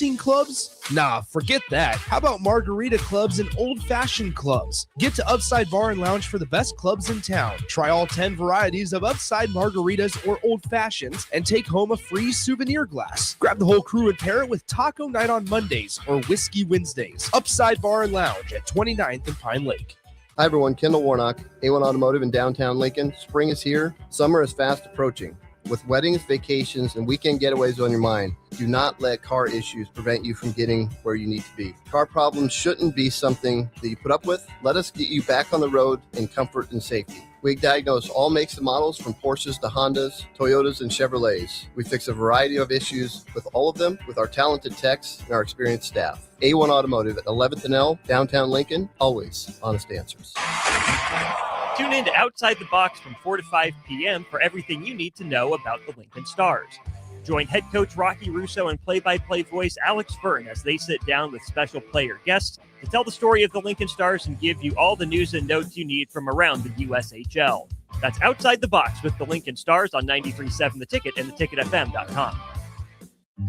quilting clubs? Nah, forget that. How about margarita clubs and old-fashioned clubs? Get to Upside Bar and Lounge for the best clubs in town. Try all 10 varieties of Upside margaritas or old fashions and take home a free souvenir glass. Grab the whole crew and pair it with taco night on Mondays or whiskey Wednesdays. Upside Bar and Lounge at 29th and Pine Lake. Hi everyone, Kendall Warnock, A1 Automotive in downtown Lincoln. Spring is here. Summer is fast approaching. With weddings, vacations, and weekend getaways on your mind, do not let car issues prevent you from getting where you need to be. Car problems shouldn't be something that you put up with. Let us get you back on the road in comfort and safety. We diagnose all makes and models from Porsches to Hondas, Toyotas, and Chevrolets. We fix a variety of issues with all of them with our talented techs and our experienced staff. A1 Automotive at 11th and L, downtown Lincoln, always honest answers. Tune in to Outside the Box from 4 to 5 p.m. for everything you need to know about the Lincoln Stars. Join head coach Rocky Russo and play-by-play voice Alex Fern as they sit down with special player guests to tell the story of the Lincoln Stars and give you all the news and notes you need from around the USHL. That's Outside the Box with the Lincoln Stars on 93.7 The Ticket and theticketfm.com.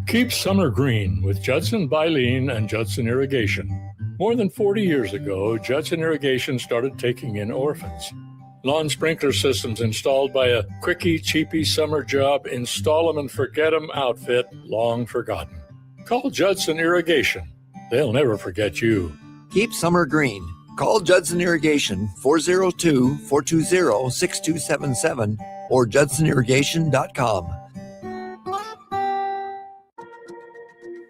Keep summer green with Judson Bylene and Judson Irrigation. More than 40 years ago, Judson Irrigation started taking in orphans. Lawn sprinkler systems installed by a quickie, cheapy summer job, install 'em and forget 'em outfit long forgotten. Call Judson Irrigation. They'll never forget you. Keep summer green. Call Judson Irrigation 402-420-6277 or judsonirrigation.com.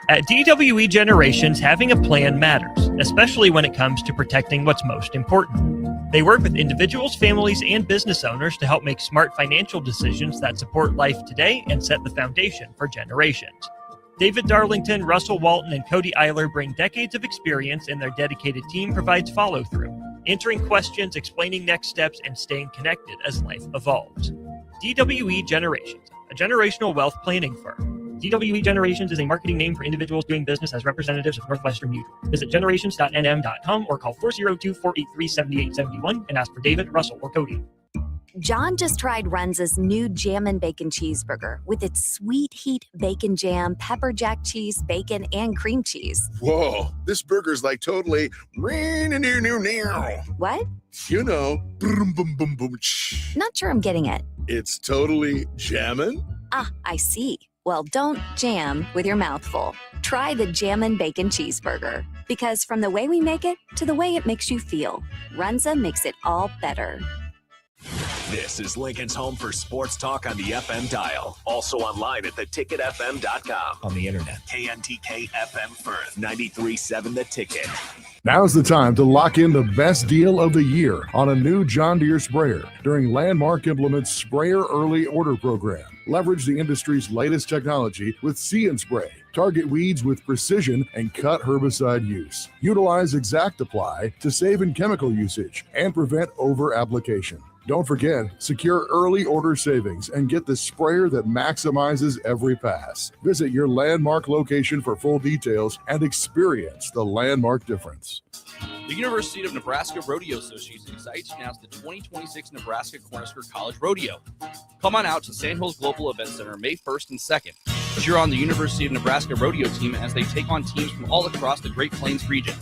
At DWE Generations, having a plan matters, especially when it comes to protecting what's most important. They work with individuals, families, and business owners to help make smart financial decisions that support life today and set the foundation for generations. David Darlington, Russell Walton, and Cody Eiler bring decades of experience, and their dedicated team provides follow-through, answering questions, explaining next steps, and staying connected as life evolves. DWE Generations, a generational wealth planning firm. DWE Generations is a marketing name for individuals doing business as representatives of Northwestern Mutual. Visit generations.nm.com or call 402-483-7871 and ask for David, Russell, or Cody. John just tried Runza's new Jammin' Bacon Cheeseburger with its sweet heat bacon jam, pepper jack cheese, bacon, and cream cheese. Whoa, this burger's like totally... What? You know, boom, boom, boom, boom. Not sure I'm getting it. It's totally jammin'? Ah, I see. Well, don't jam with your mouth full. Try the Jammin' Bacon Cheeseburger. Because from the way we make it to the way it makes you feel, Runza makes it all better. This is Lincoln's home for sports talk on the FM dial. Also online at theticketfm.com. On the internet. KNTK FM Firth, 93.7 The Ticket. Now's the time to lock in the best deal of the year on a new John Deere sprayer during Landmark Implement's Sprayer Early Order Program. Leverage the industry's latest technology with See and Spray. Target weeds with precision and cut herbicide use. Utilize Exact Apply to save in chemical usage and prevent over-application. Don't forget, secure early order savings and get the sprayer that maximizes every pass. Visit your Landmark location for full details and experience the Landmark difference. The University of Nebraska Rodeo Association excites to announce the 2026 Nebraska Cornhusker College Rodeo. Come on out to Sandhills Global Event Center May 1st and 2nd. Cheer on the University of Nebraska Rodeo team as they take on teams from all across the Great Plains region.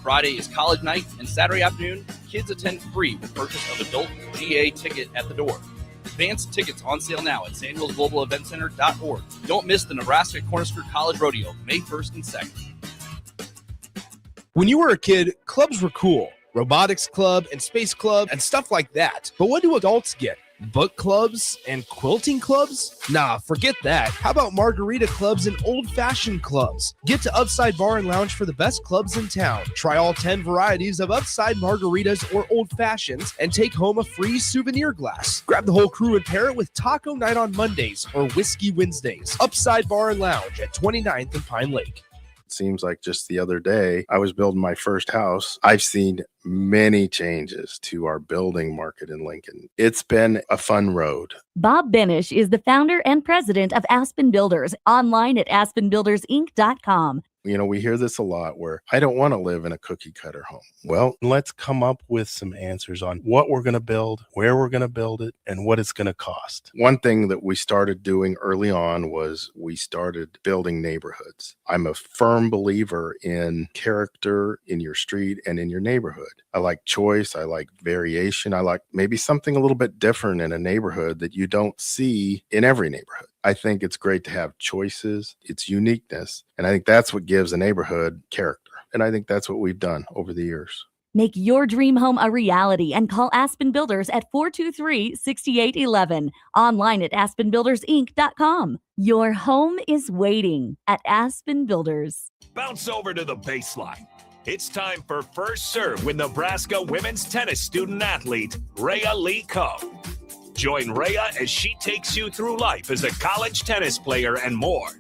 Friday is college night, and Saturday afternoon, kids attend free with purchase of adult GA ticket at the door. Advanced tickets on sale now at sandhillsglobaleventcenter.org. Don't miss the Nebraska Cornhusker College Rodeo, May 1st and 2nd. When you were a kid, clubs were cool. Robotics club and space club and stuff like that. But what do adults get? Book clubs and quilting clubs? Nah, forget that. How about margarita clubs and old-fashioned clubs? Get to Upside Bar and Lounge for the best clubs in town. Try all 10 varieties of Upside margaritas or old fashions and take home a free souvenir glass. Grab the whole crew and pair it with taco night on Mondays or whiskey Wednesdays. Upside Bar and Lounge at 29th and Pine Lake. Seems like just the other day, I was building my first house. I've seen many changes to our building market in Lincoln. It's been a fun road. Bob Benish is the founder and president of Aspen Builders, online at aspenbuildersinc.com. We hear this a lot where I don't want to live in a cookie cutter home. Well, let's come up with some answers on what we're going to build, where we're going to build it, and what it's going to cost. One thing that we started doing early on was we started building neighborhoods. I'm a firm believer in character in your street and in your neighborhood. I like choice. I like variation. I like maybe something a little bit different in a neighborhood that you don't see in every neighborhood. I think it's great to have choices, its uniqueness, and I think that's what gives a neighborhood character. And I think that's what we've done over the years. Make your dream home a reality and call Aspen Builders at 423-6811. Online at aspenbuildersinc.com. Your home is waiting at Aspen Builders. Bounce over to the baseline. It's time for First Serve with Nebraska women's tennis student athlete, Reya Lee Coe. Join Reya as she takes you through life as a college tennis player and more.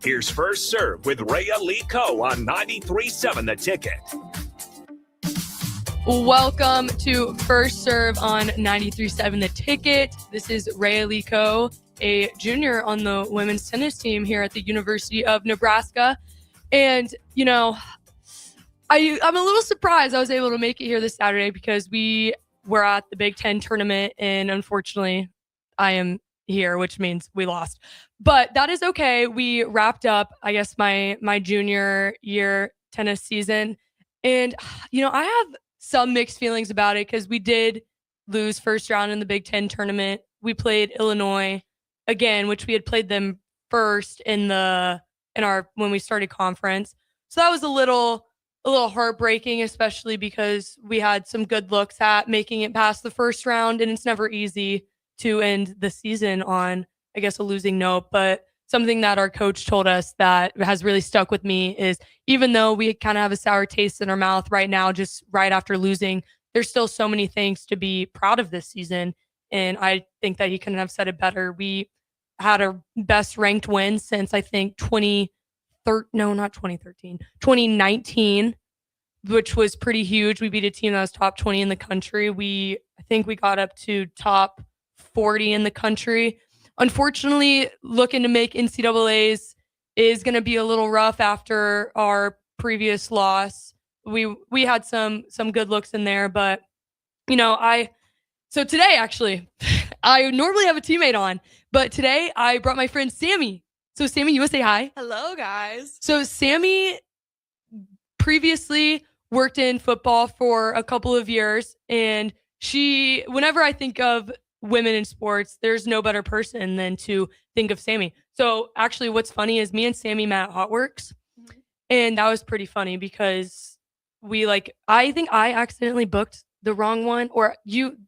Here's First Serve with Reya Lee Coe on 93.7 The Ticket. Welcome to First Serve on 93.7 The Ticket. This is Reya Lee Coe, a junior on the women's tennis team here at the University of Nebraska. And, I'm a little surprised I was able to make it here this Saturday because we were at the Big Ten tournament, and unfortunately, I am here, which means we lost. But that is okay. We wrapped up, I guess, my junior year tennis season. And, I have some mixed feelings about it because we did lose first round in the Big Ten tournament. We played Illinois again, which we had played them first when we started conference. So that was a little heartbreaking, especially because we had some good looks at making it past the first round, and it's never easy to end the season on, I guess, a losing note. But something that our coach told us that has really stuck with me is even though we kind of have a sour taste in our mouth right now, just right after losing, there's still so many things to be proud of this season. And I think that he couldn't have said it better. We had our best ranked win since I think 2019, which was pretty huge. We beat a team that was top 20 in the country. I think we got up to top 40 in the country. Unfortunately, looking to make NCAAs is going to be a little rough after our previous loss. We had some good looks in there, but so today actually, I normally have a teammate on, but today I brought my friend Sammy. So Sammy, you want to say hi? Hello, guys. So Sammy previously worked in football for a couple of years, and whenever I think of women in sports, there's no better person than to think of Sammy. So actually what's funny is me and Sammy met at Hotworks, and that was pretty funny because I think I accidentally booked the wrong one, or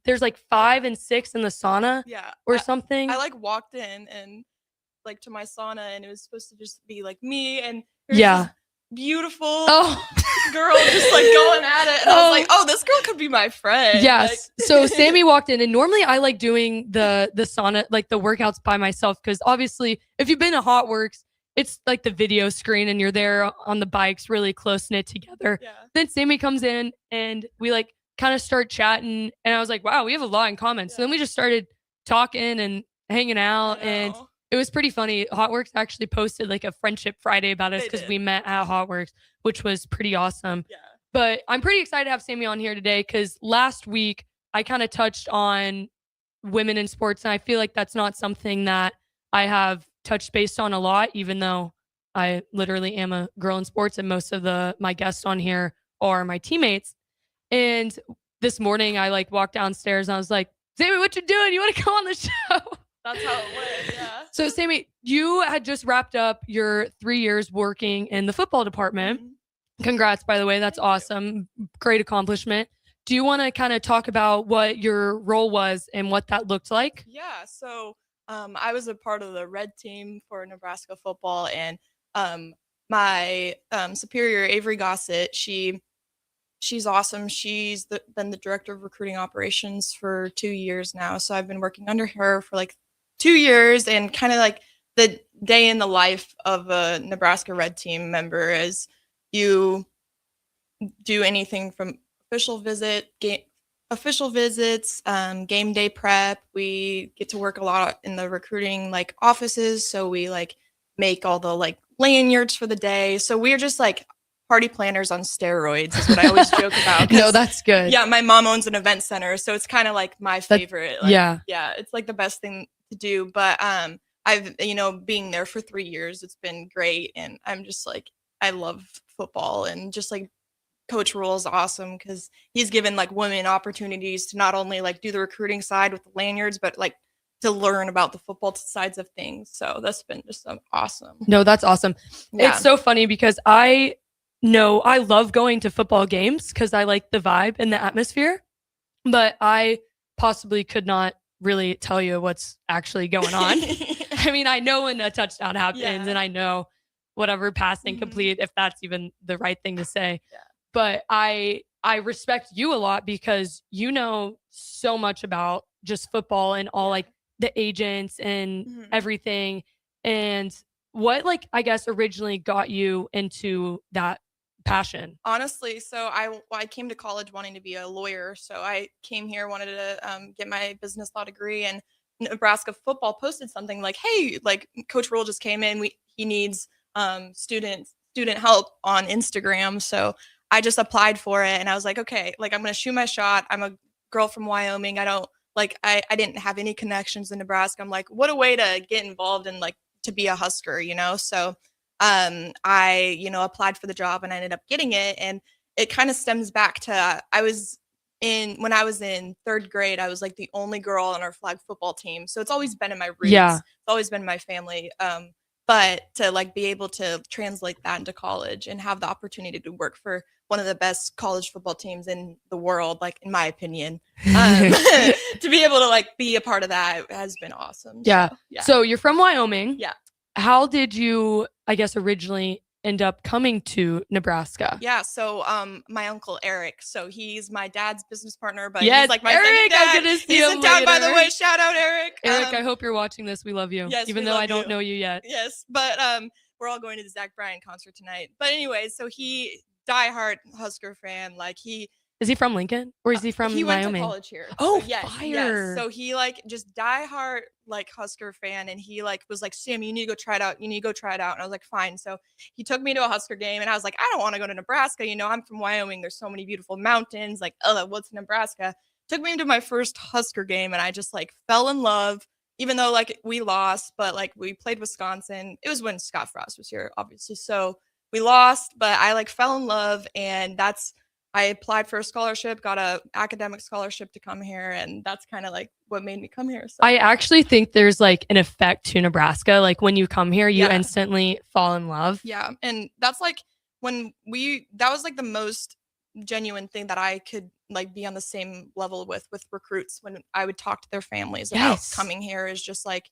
there's like 5 and 6 in the sauna or something. I walked in and to my sauna, and it was supposed to just be me and this beautiful girl just going at it, and I was like, oh, this girl could be my friend. Yes. So Sammy walked in, and normally I like doing the sauna, the workouts by myself, because obviously if you've been to Hotworks, it's like the video screen and you're there on the bikes really close knit together. Then Sammy comes in and we kind of start chatting, and I was like, wow, we have a lot in common. So then we just started talking and hanging out, and it was pretty funny. Hotworks actually posted a Friendship Friday about us because we met at Hotworks, which was pretty awesome. Yeah. But I'm pretty excited to have Sammy on here today because last week I kind of touched on women in sports, and I feel like that's not something that I have touched base on a lot, even though I literally am a girl in sports and most of my guests on here are my teammates. And this morning I walked downstairs and I was like, Sammy, what you doing? You want to come on the show? That's how it went, yeah. So, Sammy, you had just wrapped up your 3 years working in the football department. Mm-hmm. Congrats, by the way. That's awesome. Great accomplishment. Do you want to kind of talk about what your role was and what that looked like? Yeah, so I was a part of the red team for Nebraska football, and my superior, Avery Gossett, she's awesome. She's been the director of recruiting operations for 2 years now. So I've been working under her for 2 years, and kind of the day in the life of a Nebraska Red Team member is you do anything from official visits, game day prep. We get to work a lot in the recruiting offices. So we make all the lanyards for the day. So we're just like party planners on steroids is what I always joke about. No, that's good. Yeah, my mom owns an event center, so it's kind of like my favorite. Like, yeah, it's like the best thing to do. But I've being there for 3 years, it's been great, and I'm just like I love football, and just like Coach Rule is awesome because he's given like women opportunities to not only like do the recruiting side with the lanyards, but like to learn about the football sides of things. So that's been just awesome. No, that's awesome. Yeah. It's so funny because I love going to football games because I like the vibe and the atmosphere, but I possibly could not really tell you what's actually going on. I mean, I know when a touchdown happens and I know whatever passing complete, if that's even the right thing to say. Yeah. But I respect you a lot because you know so much about just football and all like the agents and everything. And what like I guess originally got you into that passion? Honestly, so I came to college wanting to be a lawyer. So I came here, wanted to get my business law degree, and Nebraska football posted something like, "Hey, like Coach Rule just came in. He needs student help on Instagram." So I just applied for it, and I was like, okay, like I'm gonna shoot my shot. I'm a girl from Wyoming. I don't like I didn't have any connections in Nebraska. I'm like, what a way to get involved and like to be a Husker, So I applied for the job and I ended up getting it, and it kind of stems back to when I was in 3rd grade, I was like the only girl on our flag football team. So it's always been in my roots. Yeah. It's always been in my family. But to like be able to translate that into college and have the opportunity to work for one of the best college football teams in the world, like in my opinion, to be able to like be a part of that has been awesome. Yeah. So you're from Wyoming. Yeah. How did you, I guess, originally end up coming to Nebraska? Yeah. So my uncle Eric, so he's my dad's business partner, but Yes, he's like my Eric, second dad. I'm gonna see He's him in town, by the later. way. Shout out Eric. Eric, I hope you're watching this. We love you. Yes, even we though love I don't you. know you yet. Yes, but we're all going to the Zach Bryan concert tonight. But anyway, so he diehard Husker fan. Like Is he from Lincoln or is he from he Wyoming? went to college here. Oh, so, yes, fire. Yes. So he like just diehard like Husker fan, and he like was like, Sam, you need to go try it out. You need to go try it out. And I was like, fine. So he took me to a Husker game, and I was like, I don't want to go to Nebraska. I'm from Wyoming. There's so many beautiful mountains. Like, what's Nebraska? Took me to my first Husker game, and I just like fell in love. Even though like we lost, but like we played Wisconsin. It was when Scott Frost was here, obviously. So we lost, but I like fell in love, and I applied for a scholarship, got a academic scholarship to come here, and that's kind of like what made me come here. So. I actually think there's like an effect to Nebraska. Like when you come here, you instantly fall in love. Yeah, and that's like that was like the most genuine thing that I could like be on the same level with recruits when I would talk to their families about coming here. Is just like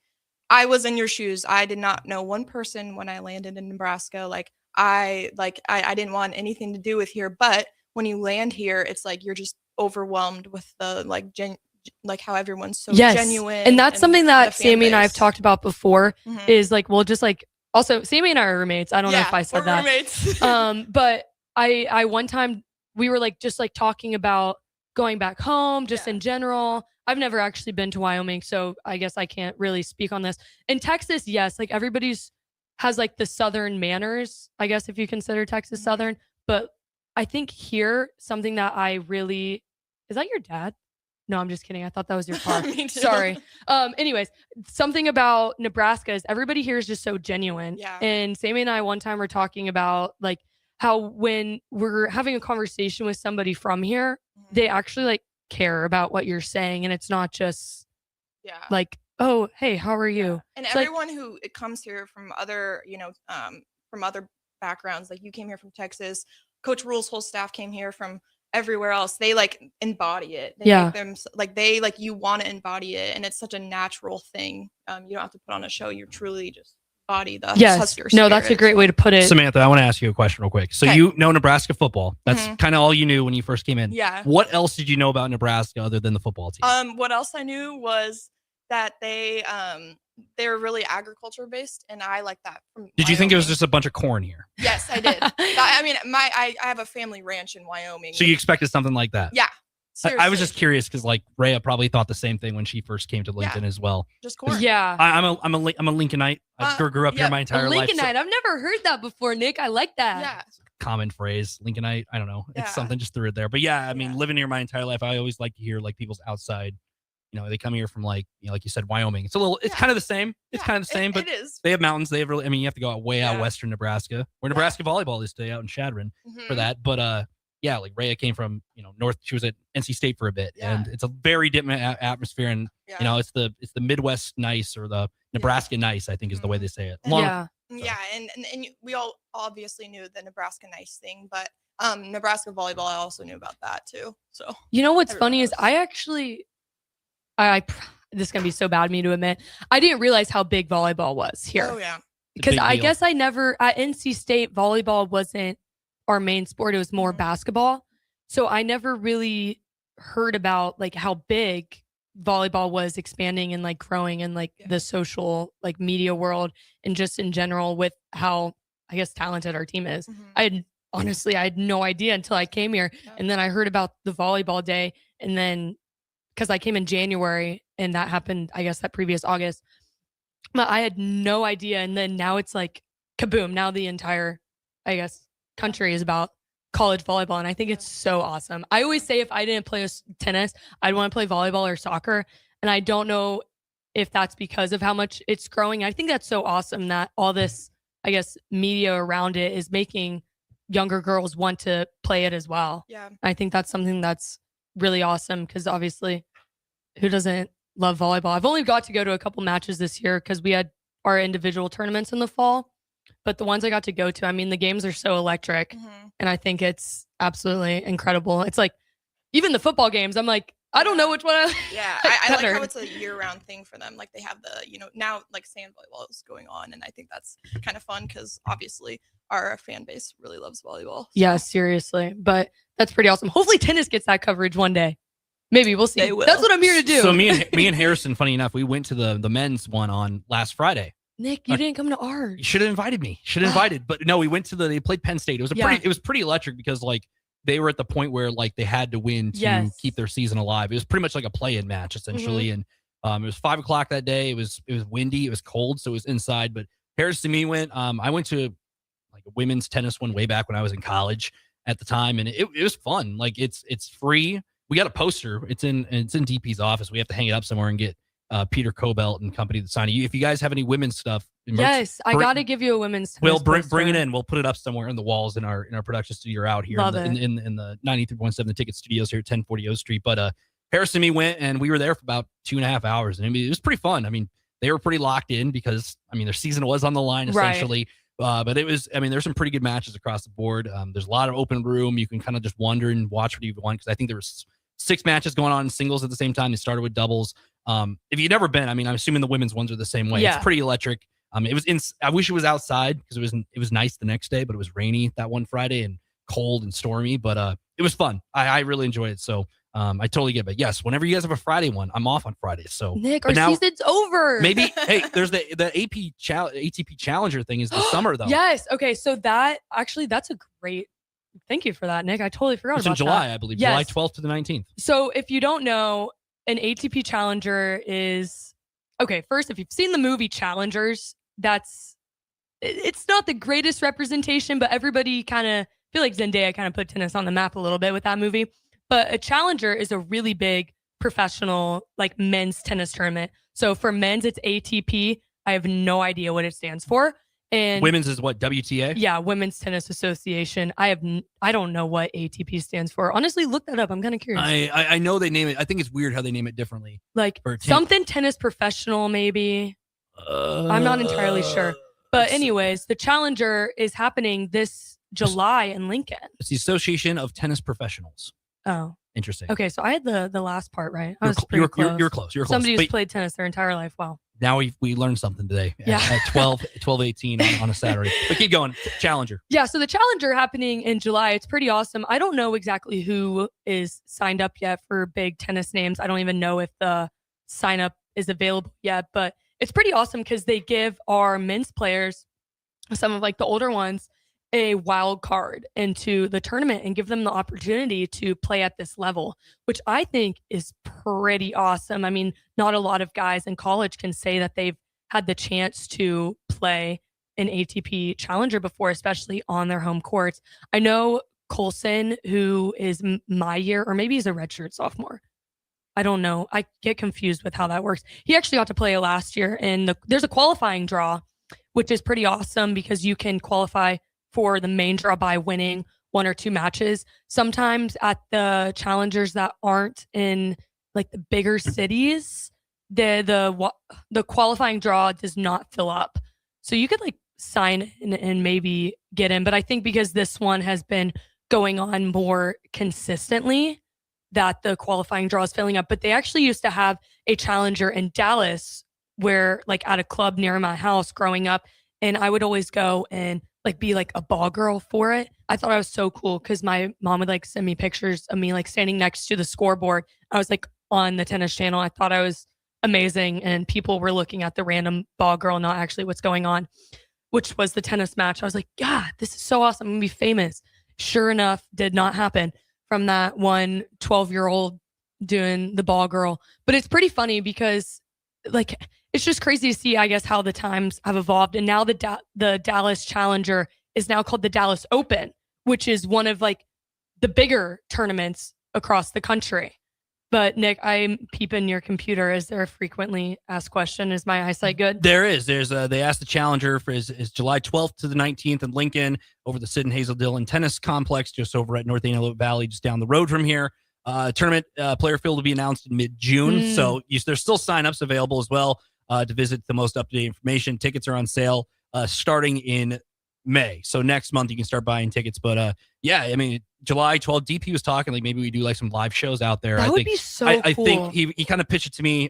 I was in your shoes. I did not know one person when I landed in Nebraska. I didn't want anything to do with here, but when you land here, it's like you're just overwhelmed with the like how everyone's so genuine. And that's something that Sammy and I have talked about before. Is like we'll just like also Sammy and I are roommates. I don't know if I said that. Roommates. But I one time we were like just like talking about going back home just in general. I've never actually been to Wyoming, so I guess I can't really speak on this. In Texas, yes, like everybody's has like the Southern manners, I guess if you consider Texas Southern. But I think here, something that I really, is that your dad? No, I'm just kidding. I thought that was your car. Me too. Sorry. Anyways, something about Nebraska is everybody here is just so genuine. Yeah. And Sammy and I one time were talking about like how when we're having a conversation with somebody from here, they actually like care about what you're saying. And it's not just like, oh, hey, how are you? And it's everyone who comes here from other, from other backgrounds, like you came here from Texas, Coach Rule's whole staff came here from everywhere else. They like embody it. They make them like you want to embody it, and it's such a natural thing. You don't have to put on a show. You're truly just body the Husker No, that's a great way to put it. Samantha, I want to ask you a question real quick. So you know Nebraska football. That's kind of all you knew when you first came in. Yeah. What else did you know about Nebraska other than the football team? What else I knew was that they're really agriculture based, and I like that. Did you think it was just a bunch of corn here? Yes, I did. I mean, I have a family ranch in Wyoming. So you expected something like that? Yeah. I was just curious because like Reya probably thought the same thing when she first came to Lincoln as well. Just corn. Yeah. I'm a Lincolnite. I grew up here my entire life. Lincolnite. I've never heard that before, Nick. I like that. Yeah. Common phrase, Lincolnite. I don't know. Yeah. It's something, just threw it there. But yeah, I mean, living here my entire life, I always like to hear like people's outside. You know, they come here from like, you know, like you said, Wyoming. It's kind of the same. It's kind of the same, but it is. they have mountains. They have really, I mean, you have to go out way out western Nebraska, where Nebraska volleyball is today, out in Chadron for that. But yeah, like Reya came from, you know, north. She was at NC State for a bit, and it's a very different atmosphere. And you know, it's the Midwest nice, or the Nebraska nice, I think is the way they say it. Yeah, and we all obviously knew the Nebraska nice thing, but Nebraska volleyball, I also knew about that too. So you know what's funny is I actually, this is gonna be so bad of me to admit, I didn't realize how big volleyball was here. Oh yeah, because I guess I never at NC State volleyball wasn't our main sport. It was more basketball, so I never really heard about like how big volleyball was expanding and like growing in like the social like media world, and just in general with how I guess talented our team is. I had no idea until I came here, and then I heard about the volleyball day, and then because I came in January and that happened I guess that previous August, but I had no idea. And then now it's like kaboom, now the entire I guess country is about college volleyball, and I think it's so awesome. I always say if I didn't play tennis, I'd want to play volleyball or soccer, and I don't know if that's because of how much it's growing. I think that's so awesome that all this, I guess, media around it is making younger girls want to play it as well. Yeah. I think that's something that's really awesome, because obviously who doesn't love volleyball? I've only got to go to a couple matches this year because we had our individual tournaments in the fall. But the ones I got to go to, I mean, the games are so electric, and I think it's absolutely incredible. It's like, even the football games, I'm like, I don't know which one. I like how it's a year-round thing for them. Like they have the, you know, now like sand volleyball is going on, and I think that's kind of fun because obviously our fan base really loves volleyball. So. Yeah, seriously. But that's pretty awesome. Hopefully tennis gets that coverage one day. Maybe we'll see. They will. That's what I'm here to do. So me and Harrison, funny enough, we went to the men's one on last Friday. Nick, you didn't come to ours. You should have invited me. But no, we went to they played Penn State. It was pretty electric because like they were at the point where like they had to win to keep their season alive. It was pretty much like a play-in match essentially. And it was 5:00 that day. It was windy, it was cold, so it was inside. But Harrison and me went. I went to like a women's tennis one way back when I was in college at the time, and it was fun. Like it's free. We got a poster. It's in DP's office. We have to hang it up somewhere and get Peter Cobelt and company to sign it. If you guys have any women's stuff, yes, I got to give you a women's. We'll bring it in. We'll put it up somewhere in the walls in our production studio out here in the 93.7 the Ticket Studios here at 1040 O Street. But Harrison and me went, and we were there for about 2.5 hours, and I mean, it was pretty fun. I mean, they were pretty locked in because I mean their season was on the line essentially. Right. But it was, I mean, there's some pretty good matches across the board. There's a lot of open room. You can kind of just wander and watch what you want, because I think there was 6 matches going on in singles at the same time. They started with doubles. If you've never been, I mean, I'm assuming the women's ones are the same way. Yeah. It's pretty electric. It was I wish it was outside because it was nice the next day, but it was rainy that one Friday and cold and stormy. But it was fun. I really enjoyed it. So I totally get it. But yes, whenever you guys have a Friday one, I'm off on Fridays. So Nick, our season's over. Maybe hey, there's the ATP Challenger thing is the summer though. Yes. Okay. So that's a great. Thank you for that, Nick. I totally forgot it's about in July, that. I believe. Yes. July 12th to the 19th. So if you don't know, an ATP Challenger is okay. First, if you've seen the movie Challengers, it's not the greatest representation, but everybody kind of feel like Zendaya kind of put tennis on the map a little bit with that movie. But a Challenger is a really big professional like men's tennis tournament. So for men's, it's ATP. I have no idea what it stands for. And women's is what, WTA? Yeah, Women's Tennis Association. I don't know what ATP stands for. Honestly, look that up. I'm kind of curious. I know they name it. I think it's weird how they name it differently. Like something tennis professional, maybe. I'm not entirely sure. But anyways, the Challenger is happening this July in Lincoln. It's the Association of Tennis Professionals. Oh. Interesting. Okay, so I had the last part right. I You're was cl- pretty you're close. you're close. You're close. Somebody who's But- played tennis their entire life. Wow. Now we learned something today at 12:18 on a Saturday. But keep going. Challenger. Yeah, so the Challenger happening in July. It's pretty awesome. I don't know exactly who is signed up yet for big tennis names. I don't even know if the sign up is available yet, but it's pretty awesome because they give our men's players, some of like the older ones, a wild card into the tournament and give them the opportunity to play at this level, which I think is pretty awesome. I mean, not a lot of guys in college can say that they've had the chance to play an ATP Challenger before, especially on their home courts. I know Colson, who is my year, or maybe he's a redshirt sophomore. I don't know. I get confused with how that works. He actually got to play last year, and there's a qualifying draw, which is pretty awesome because you can qualify for the main draw by winning 1 or 2 matches. Sometimes at the challengers that aren't in like the bigger cities, the qualifying draw does not fill up. So you could like sign in and maybe get in. But I think because this one has been going on more consistently, that the qualifying draw is filling up. But they actually used to have a challenger in Dallas where like at a club near my house growing up. And I would always go and like be like a ball girl for it. I thought I was so cool because my mom would like send me pictures of me like standing next to the scoreboard. I was like on the tennis channel. I thought I was amazing. And people were looking at the random ball girl, not actually what's going on, which was the tennis match. I was like, God, this is so awesome. I'm going to be famous. Sure enough, did not happen from that one 12-year-old doing the ball girl. But it's pretty funny because like, it's just crazy to see, I guess, how the times have evolved. And now the Dallas Challenger is now called the Dallas Open, which is one of like the bigger tournaments across the country. But Nick, I'm peeping your computer. Is there a frequently asked question? Is my eyesight good? There is. They asked the challenger for is July 12th to the 19th in Lincoln over the Sid and Hazel Dillon Tennis Complex, just over at North Antelope Valley, just down the road from here. Tournament player field will be announced in mid-June, so there's still signups available as well to visit the most up-to-date information. Tickets are on sale starting in May. So next month you can start buying tickets. But yeah, I mean, July 12th, DP was talking like maybe we do like some live shows out there. That I would think, be so I cool. think he kind of pitched it to me,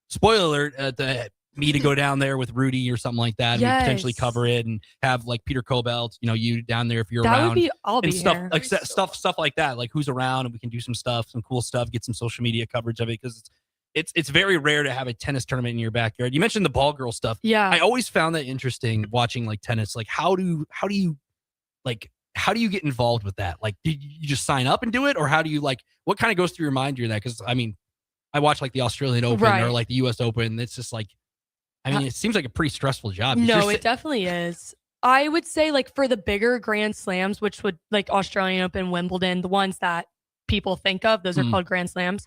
spoiler alert, me to go down there with Rudy or something like that, and Yes. potentially cover it and have like Peter Cobalt, you down there if you're That around. would be, I'll and be stuff here. like stuff like that, like who's around, and we can do some stuff, some cool stuff, get some social media coverage of it, because it's very rare to have a tennis tournament in your backyard. You mentioned the ball girl stuff. Yeah. I always found that interesting watching like tennis. Like how do you get involved with that? Like, do you just sign up and do it, or how do you like? What kind of goes through your mind during that? Because I mean, I watch like the Australian Open Right. or like the U.S. Open. It's just like, I mean, it seems like a pretty stressful job. No, it definitely is. I would say like for the bigger Grand Slams, which would like Australian Open, Wimbledon, the ones that people think of, those are called Grand Slams.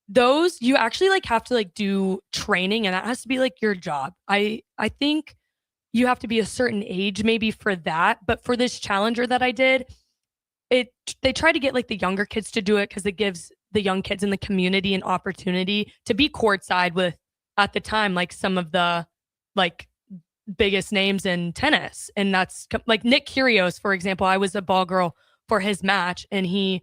Those you actually like have to like do training, and that has to be like your job. I think you have to be a certain age maybe for that, but for this challenger that I did, they try to get like the younger kids to do it because it gives the young kids in the community an opportunity to be courtside with, at the time, like some of the like biggest names in tennis. And that's like Nick Kyrgios, for example. I was a ball girl for his match, and he,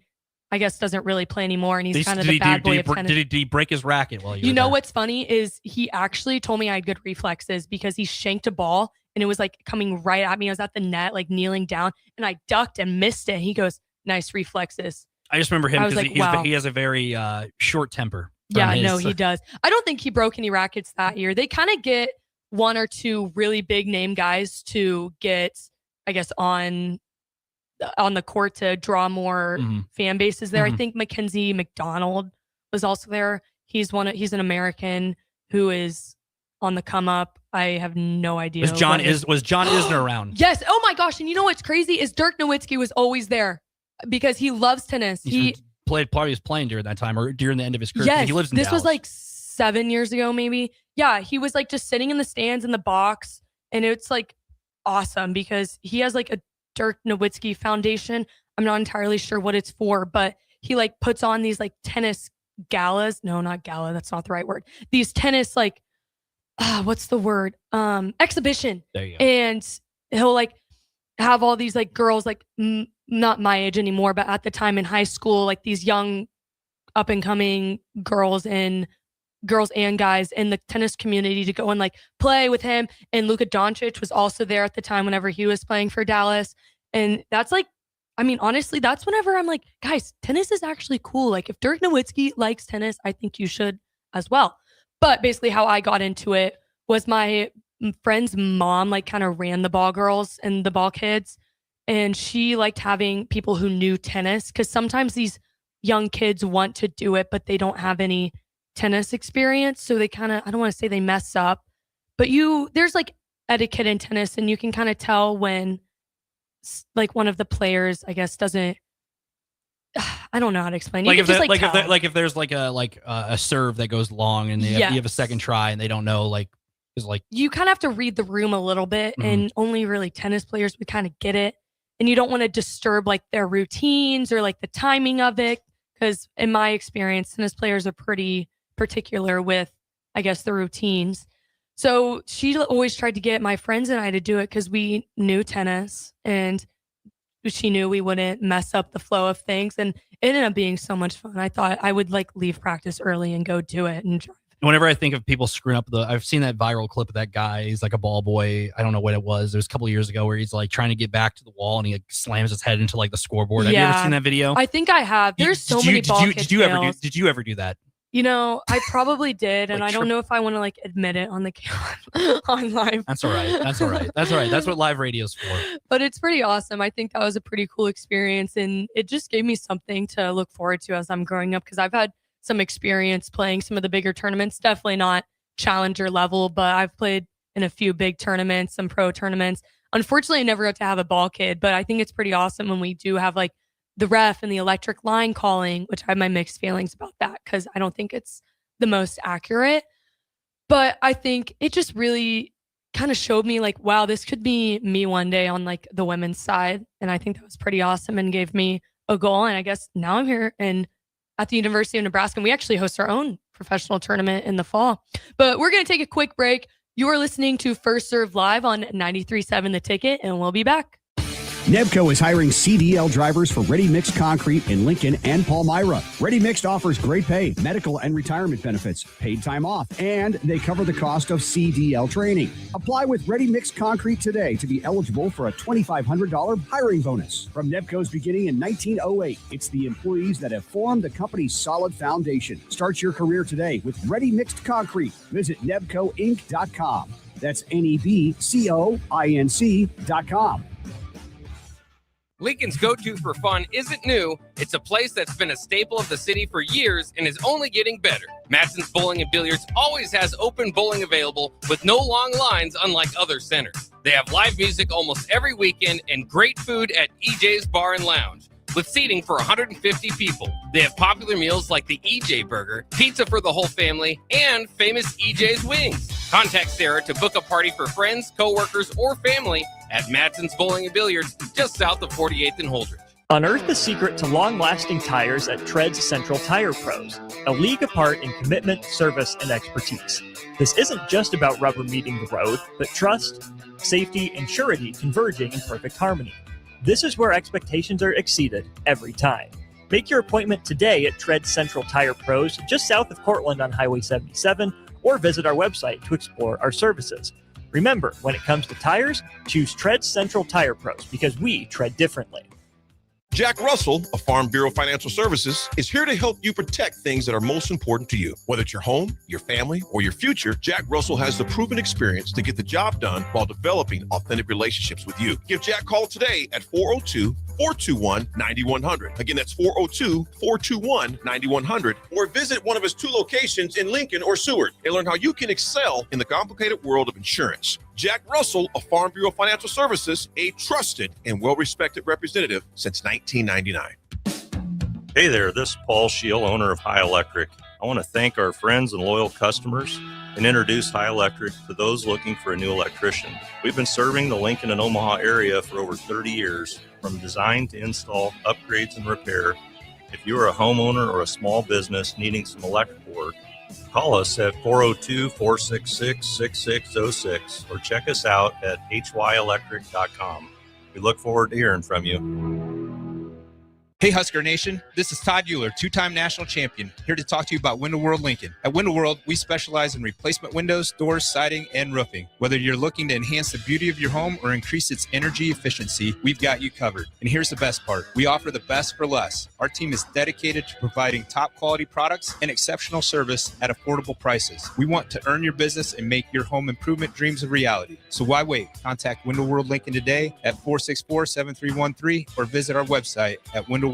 I guess, doesn't really play anymore, and he's kind of the bad boy of tennis. Did he break his racket while you know what's funny is he actually told me I had good reflexes because he shanked a ball and it was like coming right at me. I was at the net, like kneeling down, and I ducked and missed it. He goes, "Nice reflexes." I just remember him because like, wow. he has a very short temper. Yeah, no, he does. I don't think he broke any rackets that year. They kind of get 1 or 2 really big name guys to get, I guess, on the court to draw more fan bases there. I think Mackenzie McDonald was also there. He's an American who is on the come up. I have no idea. Was John Isner around? Yes. Oh my gosh. And you know what's crazy is Dirk Nowitzki was always there because he loves tennis. He was playing during that time or during the end of his career. Yes, He lives in this Dallas. was like 7 years ago, maybe. Yeah, he was like just sitting in the stands in the box, and it's like awesome because he has like a Dirk Nowitzki Foundation. I'm not entirely sure what it's for, but he like puts on these like tennis galas. No, not gala. That's not the right word. These tennis like, what's the word? Exhibition. There you go. And he'll like have all these like girls like not my age anymore, but at the time in high school, like these young up and coming girls and guys in the tennis community to go and like play with him. And Luka Doncic was also there at the time whenever he was playing for Dallas. And that's like, I mean, honestly, that's whenever I'm like, guys, tennis is actually cool. Like if Dirk Nowitzki likes tennis, I think you should as well. But basically how I got into it was my friend's mom like kind of ran the ball girls and the ball kids. and she liked having people who knew tennis, because sometimes these young kids want to do it, but they don't have any tennis experience. So they kind of, I don't want to say they mess up, but there's like etiquette in tennis, and you can kind of tell when like one of the players, I guess, doesn't, I don't know how to explain. You Like can if just, if there's like a serve that goes long and you have a second try and they don't know, like, is like, you kind of have to read the room a little bit, Mhm. and only really tennis players would kind of get it. And you don't want to disturb like their routines or like the timing of it, because in my experience, tennis players are pretty particular with, I guess, the routines. So she always tried to get my friends and I to do it because we knew tennis, and she knew we wouldn't mess up the flow of things. And it ended up being so much fun. I thought I would like leave practice early and go do it and whenever I think of people screwing up I've seen that viral clip of that guy. He's like a ball boy. I don't know what it was. It was a couple of years ago where he's like trying to get back to the wall and he like slams his head into like the scoreboard. Have you ever seen that video? I think I have. There's so many ball kid Did you ever do that? You know, I probably did, and Like I don't know if I want to like admit it on the camera on live. That's all right. That's all right. That's all right. That's what live radio's for. But it's pretty awesome. I think that was a pretty cool experience, and it just gave me something to look forward to as I'm growing up, because I've had some experience playing some of the bigger tournaments. Definitely not challenger level, but I've played in a few big tournaments, some pro tournaments. Unfortunately, I never got to have a ball kid, but I think it's pretty awesome when we do have like the ref and the electric line calling, which I have my mixed feelings about that because I don't think it's the most accurate. But I think it just really kind of showed me like, wow, this could be me one day on like the women's side. And I think that was pretty awesome and gave me a goal. And I guess now I'm here and at the University of Nebraska, and we actually host our own professional tournament in the fall. But we're going to take a quick break. You are listening to First Serve Live on 93.7 The Ticket, and we'll be back. Nebco is hiring CDL drivers for Ready Mixed Concrete in Lincoln and Palmyra. Ready Mixed offers great pay, medical and retirement benefits, paid time off, and they cover the cost of CDL training. Apply with Ready Mixed Concrete today to be eligible for a $2,500 hiring bonus. From Nebco's beginning in 1908, it's the employees that have formed the company's solid foundation. Start your career today with Ready Mixed Concrete. Visit nebcoinc.com. That's NEBCOINC.com. Lincoln's go-to for fun isn't new. It's a place that's been a staple of the city for years and is only getting better. Matson's Bowling and Billiards always has open bowling available with no long lines, unlike other centers. They have live music almost every weekend and great food at EJ's Bar and Lounge, with seating for 150 people. They have popular meals like the EJ Burger, pizza for the whole family, and famous EJ's Wings. Contact Sarah to book a party for friends, coworkers, or family at Matson's Bowling and Billiards, just south of 48th and Holdridge. Unearth the secret to long-lasting tires at Tread's Central Tire Pros, a league apart in commitment, service, and expertise. This isn't just about rubber meeting the road, but trust, safety, and surety converging in perfect harmony. This is where expectations are exceeded every time. Make your appointment today at Tread Central Tire Pros, just south of Cortland on Highway 77, or visit our website to explore our services. Remember, when it comes to tires, choose Tread Central Tire Pros because we tread differently. Jack Russell of Farm Bureau Financial Services is here to help you protect things that are most important to you. Whether it's your home, your family, or your future, Jack Russell has the proven experience to get the job done while developing authentic relationships with you. Give Jack a call today at 402-421-9100. Again, that's 402-421-9100. Or visit one of his 2 locations in Lincoln or Seward and learn how you can excel in the complicated world of insurance. Jack Russell of Farm Bureau Financial Services, a trusted and well-respected representative since 1999. Hey there, this is Paul Scheel, owner of High Electric. I want to thank our friends and loyal customers and introduce High Electric to those looking for a new electrician. We've been serving the Lincoln and Omaha area for over 30 years, from design to install, upgrades, and repair. If you are a homeowner or a small business needing some electrical work, call us at 402-466-6606 or check us out at hyelectric.com. We look forward to hearing from you. Hey Husker Nation, this is Todd Euler, two-time national champion, here to talk to you about Window World Lincoln. At Window World, we specialize in replacement windows, doors, siding, and roofing. Whether you're looking to enhance the beauty of your home or increase its energy efficiency, we've got you covered. And here's the best part. We offer the best for less. Our team is dedicated to providing top quality products and exceptional service at affordable prices. We want to earn your business and make your home improvement dreams a reality. So why wait? Contact Window World Lincoln today at 464-7313 or visit our website at windowworldlincoln.com.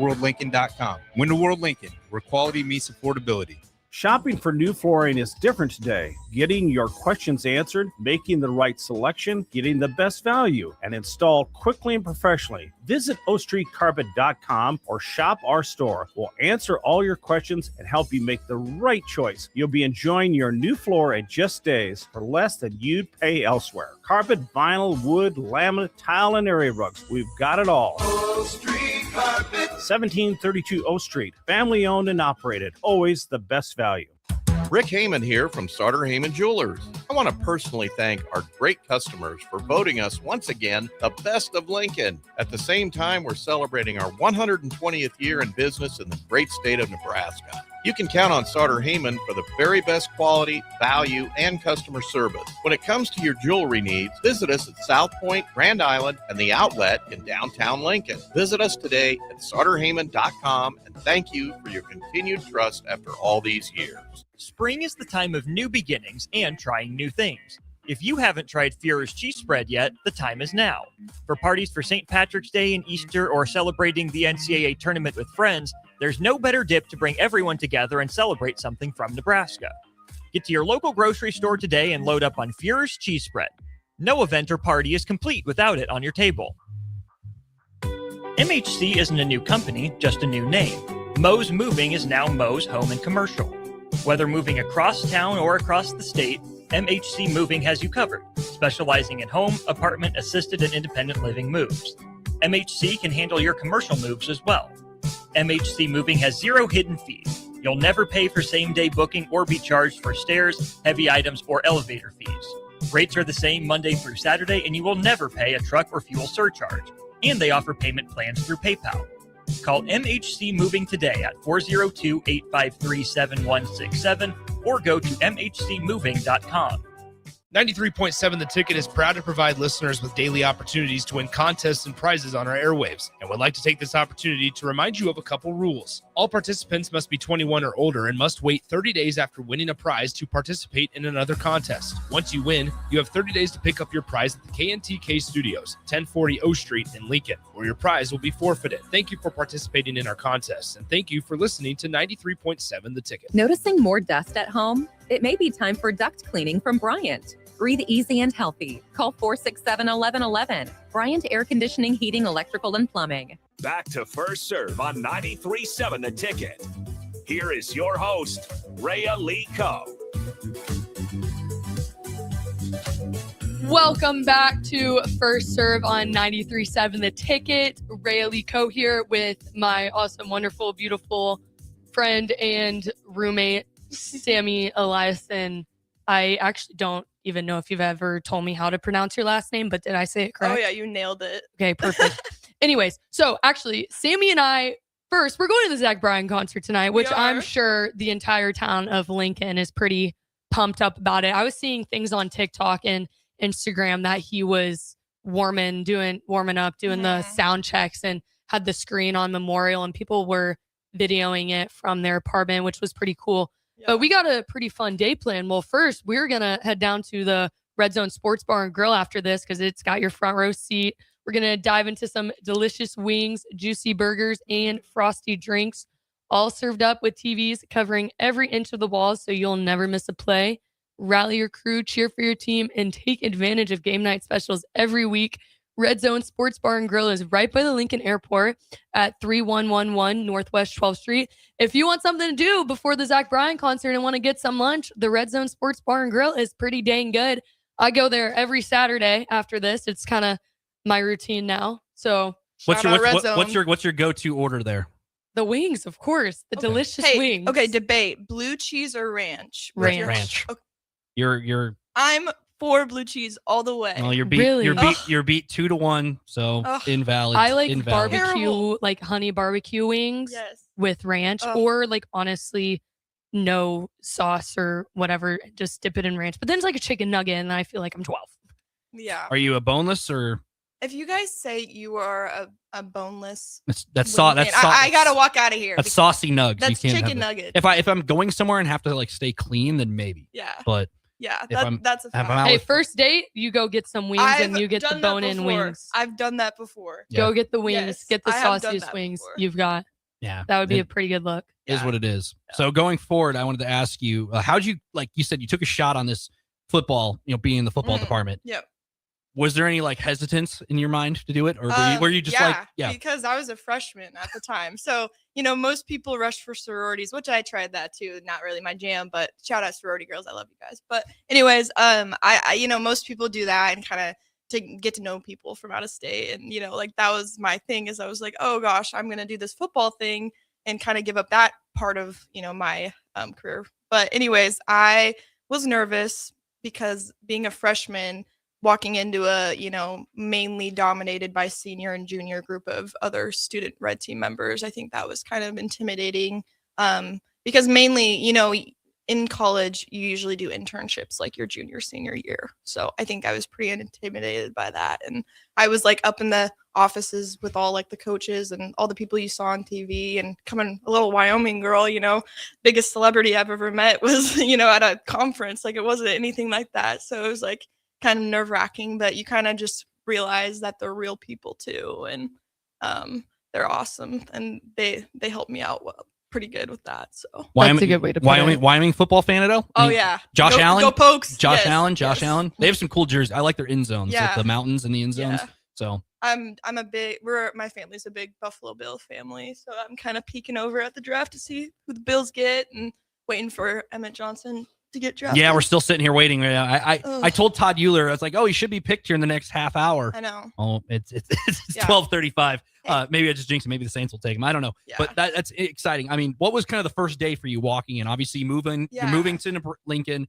Window World Lincoln, where quality meets affordability. Shopping for new flooring is different today. Getting your questions answered, making the right selection, getting the best value, and installed quickly and professionally. Visit ostreetcarpet.com or shop our store. We'll answer all your questions and help you make the right choice. You'll be enjoying your new floor in just days for less than you'd pay elsewhere. Carpet, vinyl, wood, laminate, tile, and area rugs. We've got it all. O Street Carpet. 1732 O Street. Family owned and operated. Always the best value. Rick Heyman here from Sartor Heyman Jewelers. I want to personally thank our great customers for voting us once again the best of Lincoln. At the same time, we're celebrating our 120th year in business in the great state of Nebraska. You can count on Sartor Heyman for the very best quality, value, and customer service. When it comes to your jewelry needs, visit us at South Point, Grand Island, and the Outlet in downtown Lincoln. Visit us today at sartorheyman.com, and thank you for your continued trust after all these years. Spring is the time of new beginnings and trying new things. If you haven't tried Führer's cheese spread yet, the time is now. For parties for St. Patrick's Day and Easter or celebrating the NCAA tournament with friends, there's no better dip to bring everyone together and celebrate something from Nebraska. Get to your local grocery store today and load up on Führer's cheese spread. No event or party is complete without it on your table. MHC isn't a new company, just a new name. Moe's Moving is now Moe's Home and Commercial. Whether moving across town or across the state, MHC Moving has you covered, specializing in home, apartment, assisted, and independent living moves. MHC can handle your commercial moves as well. MHC Moving has zero hidden fees. You'll never pay for same-day booking or be charged for stairs, heavy items, or elevator fees. Rates are the same Monday through Saturday, and you will never pay a truck or fuel surcharge. And they offer payment plans through PayPal. Call MHC Moving today at 402-853-7167 or go to mhcmoving.com. 93.7 The Ticket is proud to provide listeners with daily opportunities to win contests and prizes on our airwaves, and would like to take this opportunity to remind you of a couple rules. All participants must be 21 or older and must wait 30 days after winning a prize to participate in another contest. Once you win, you have 30 days to pick up your prize at the KNTK Studios, 1040 O Street in Lincoln, where your prize will be forfeited. Thank you for participating in our contests, and thank you for listening to 93.7 The Ticket. Noticing more dust at home? It may be time for duct cleaning from Bryant. Breathe easy and healthy. Call 467-1111. Bryant Air Conditioning, Heating, Electrical, and Plumbing. Back to First Serve on 93.7 The Ticket. Here is your host, Reya Lee Coe. Welcome back to First Serve on 93.7 The Ticket. Reya Lee Coe here with my awesome, wonderful, beautiful friend and roommate, Sammy Eliason. I actually don't even know if you've ever told me how to pronounce your last name, but did I say it correct? Oh, yeah, you nailed it. Okay, perfect. Anyways, so actually, Sammy and I, first, we're going to the Zach Bryan concert tonight, which I'm sure the entire town of Lincoln is pretty pumped up about it. I was seeing things on TikTok and Instagram that he was warming up, doing the sound checks and had the screen on Memorial, and people were videoing it from their apartment, which was pretty cool. But we got a pretty fun day planned. Well, first, we're going to head down to the Red Zone Sports Bar and Grill after this because it's got your front row seat. We're going to dive into some delicious wings, juicy burgers, and frosty drinks, all served up with TVs covering every inch of the walls so you'll never miss a play. Rally your crew, cheer for your team, and take advantage of game night specials every week. Red Zone Sports Bar and Grill is right by the Lincoln Airport at 3111 Northwest 12th Street. If you want something to do before the Zach Bryan concert and want to get some lunch, the Red Zone Sports Bar and Grill is pretty dang good. I go there every Saturday after this. It's kind of my routine now. So what's your go-to order there? The wings, of course. The delicious wings. Okay, debate. Blue cheese or ranch? Ranch. Okay. You're I'm 4 blue cheese all the way. Well, you're beat. Really? You're beat 2-1. So Ugh. invalid. I like invalid. barbecue, like honey barbecue wings Yes. with ranch, Ugh. or like honestly, no sauce or whatever. Just dip it in ranch. But then it's like a chicken nugget, and I feel like I'm 12. Yeah. Are you a boneless or? If you guys say you are a boneless, That's wing fan, I gotta walk out of here. That's saucy nugs. That's you can't chicken have it. nuggets. If I'm going somewhere and have to like stay clean, then maybe. Yeah. But Yeah, if I'm that's a if I'm fact. out Hey, with- first date, you go get some wings and you get the done that bone-in before. wings. I've done that before. Yeah. Go get the wings. Yes, Get the I have done sauciest that wings before. you've got. yeah, That would be it a pretty good look. is what it is. So going forward, I wanted to ask you, how'd you, like you said, you took a shot on this football, being in the football department. Yep. Was there any like hesitance in your mind to do it, or were you just yeah, because I was a freshman at the time. So, most people rush for sororities, which I tried that too. Not really my jam, but shout out sorority girls. I love you guys. But anyways, I most people do that and kind of to get to know people from out of state. And, like that was my thing is I was like, oh gosh, I'm going to do this football thing and kind of give up that part of, my career. But anyways, I was nervous because being a freshman, walking into a, mainly dominated by senior and junior group of other student red team members, I think that was kind of intimidating because mainly, in college, you usually do internships like your junior, senior year. So I think I was pretty intimidated by that. And I was like up in the offices with all like the coaches and all the people you saw on TV and coming a little Wyoming girl, biggest celebrity I've ever met was, at a conference. Like it wasn't anything like that. So it was like kind of nerve-wracking, but you kind of just realize that they're real people too, and they're awesome, and they helped me out pretty good with that. So Wyoming, that's a good way to put it. Wyoming football fan at all? Oh yeah, Josh Allen, go Pokes. Josh Yes, Allen, yes. They have some cool jerseys. I like their end zones, Yeah. like the mountains and the end zones. Yeah. So I'm a big my family's a big Buffalo Bill family, so I'm kind of peeking over at the draft to see who the Bills get and waiting for Emmett Johnson to get drafted. yeah, we're still sitting here waiting. I told Todd Euler, I was like, oh, he should be picked here in the next half hour. I know. Oh, it's Yeah. 12:35. Maybe I just jinxed it. Maybe the Saints will take him. I don't know. Yeah. But that's exciting. I mean, what was kind of the first day for you walking in? Obviously, you're moving to Lincoln.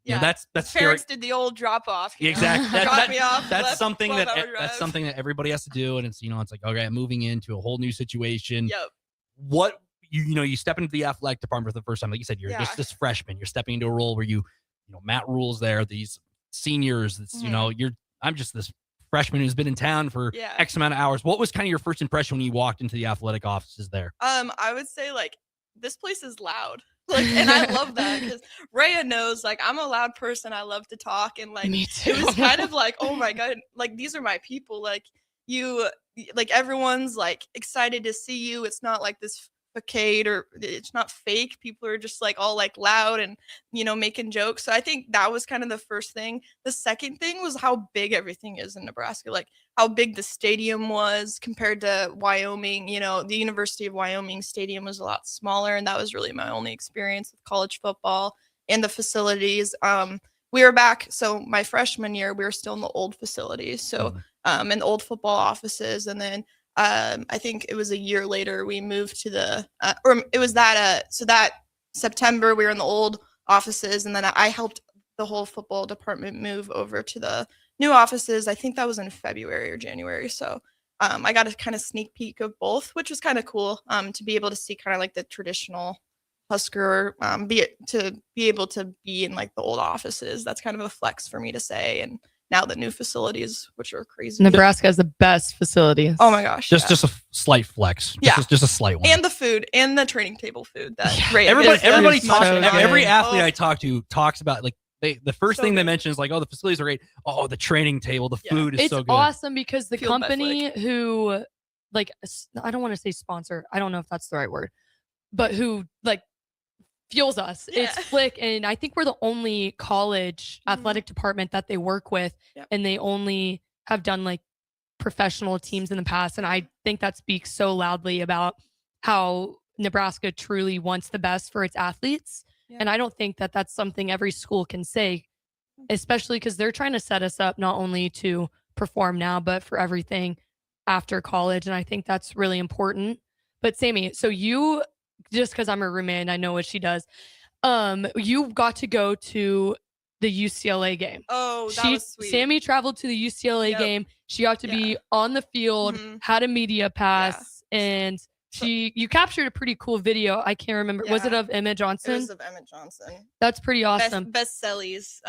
Yeah. That's scary. Parents did the old drop off. Exactly. Dropped me off. That's left, something 12-hour drive. that's something that everybody has to do, and it's it's like, okay, I'm moving into a whole new situation. Yep. What you step into the athletic department for the first time, like you said, you're Yeah. just this freshman. You're stepping into a role where Matt Rule's there, these seniors. It's I'm just this freshman who's been in town for Yeah. X amount of hours. What was kind of your first impression when you walked into the athletic offices there? I would say like this place is loud. Like, and I love that because Reya knows like I'm a loud person. I love to talk, and like Me too. it was kind of like, oh my god, like these are my people. Like everyone's like excited to see you. It's not like this facade or it's not fake. People are just like all like loud and making jokes. So I think that was kind of the first thing. The second thing was how big everything is in Nebraska, like how big the stadium was compared to Wyoming. The University of Wyoming stadium was a lot smaller, and that was really my only experience with college football and the facilities. We were back, so my freshman year we were still in the old facilities, so in the old football offices, and then I think it was a year later we moved to the or it was that so that September we were in the old offices, and then I helped the whole football department move over to the new offices. I think that was in February or January. So I got a kind of sneak peek of both, which was kind of cool to be able to see kind of like the traditional Husker, be able to be in like the old offices. That's kind of a flex for me to say. And now the new facilities, which are crazy. Nebraska has the best facilities. Oh my gosh. Just a slight flex. Just a slight one. And the food and the training table food that Everybody talks. so Every good. athlete I talk to talks about like the first So thing they good. mention is like, oh, the facilities are great. Oh, the training table, the food is It's so good. awesome because the Fueled by company who like I don't want to say sponsor. I don't know if that's the right word, but who like fuels us. Yeah. It's Flick, and I think we're the only college Mhm. athletic department that they work with, Yep. and they only have done like professional teams in the past. And I think that speaks so loudly about how Nebraska truly wants the best for its athletes. Yeah. And I don't think that that's something every school can say, especially because they're trying to set us up not only to perform now, but for everything after college. And I think that's really important. But Sammy, so you, just because I'm a roommate and I know what she does, you got to go to the UCLA game. Oh, that was sweet. Sammy traveled to the UCLA game. She got to be on the field, had a media pass, and you captured a pretty cool video. I can't remember. Was it of Emmett Johnson? It was of Emmett Johnson. That's pretty awesome. Best Sellies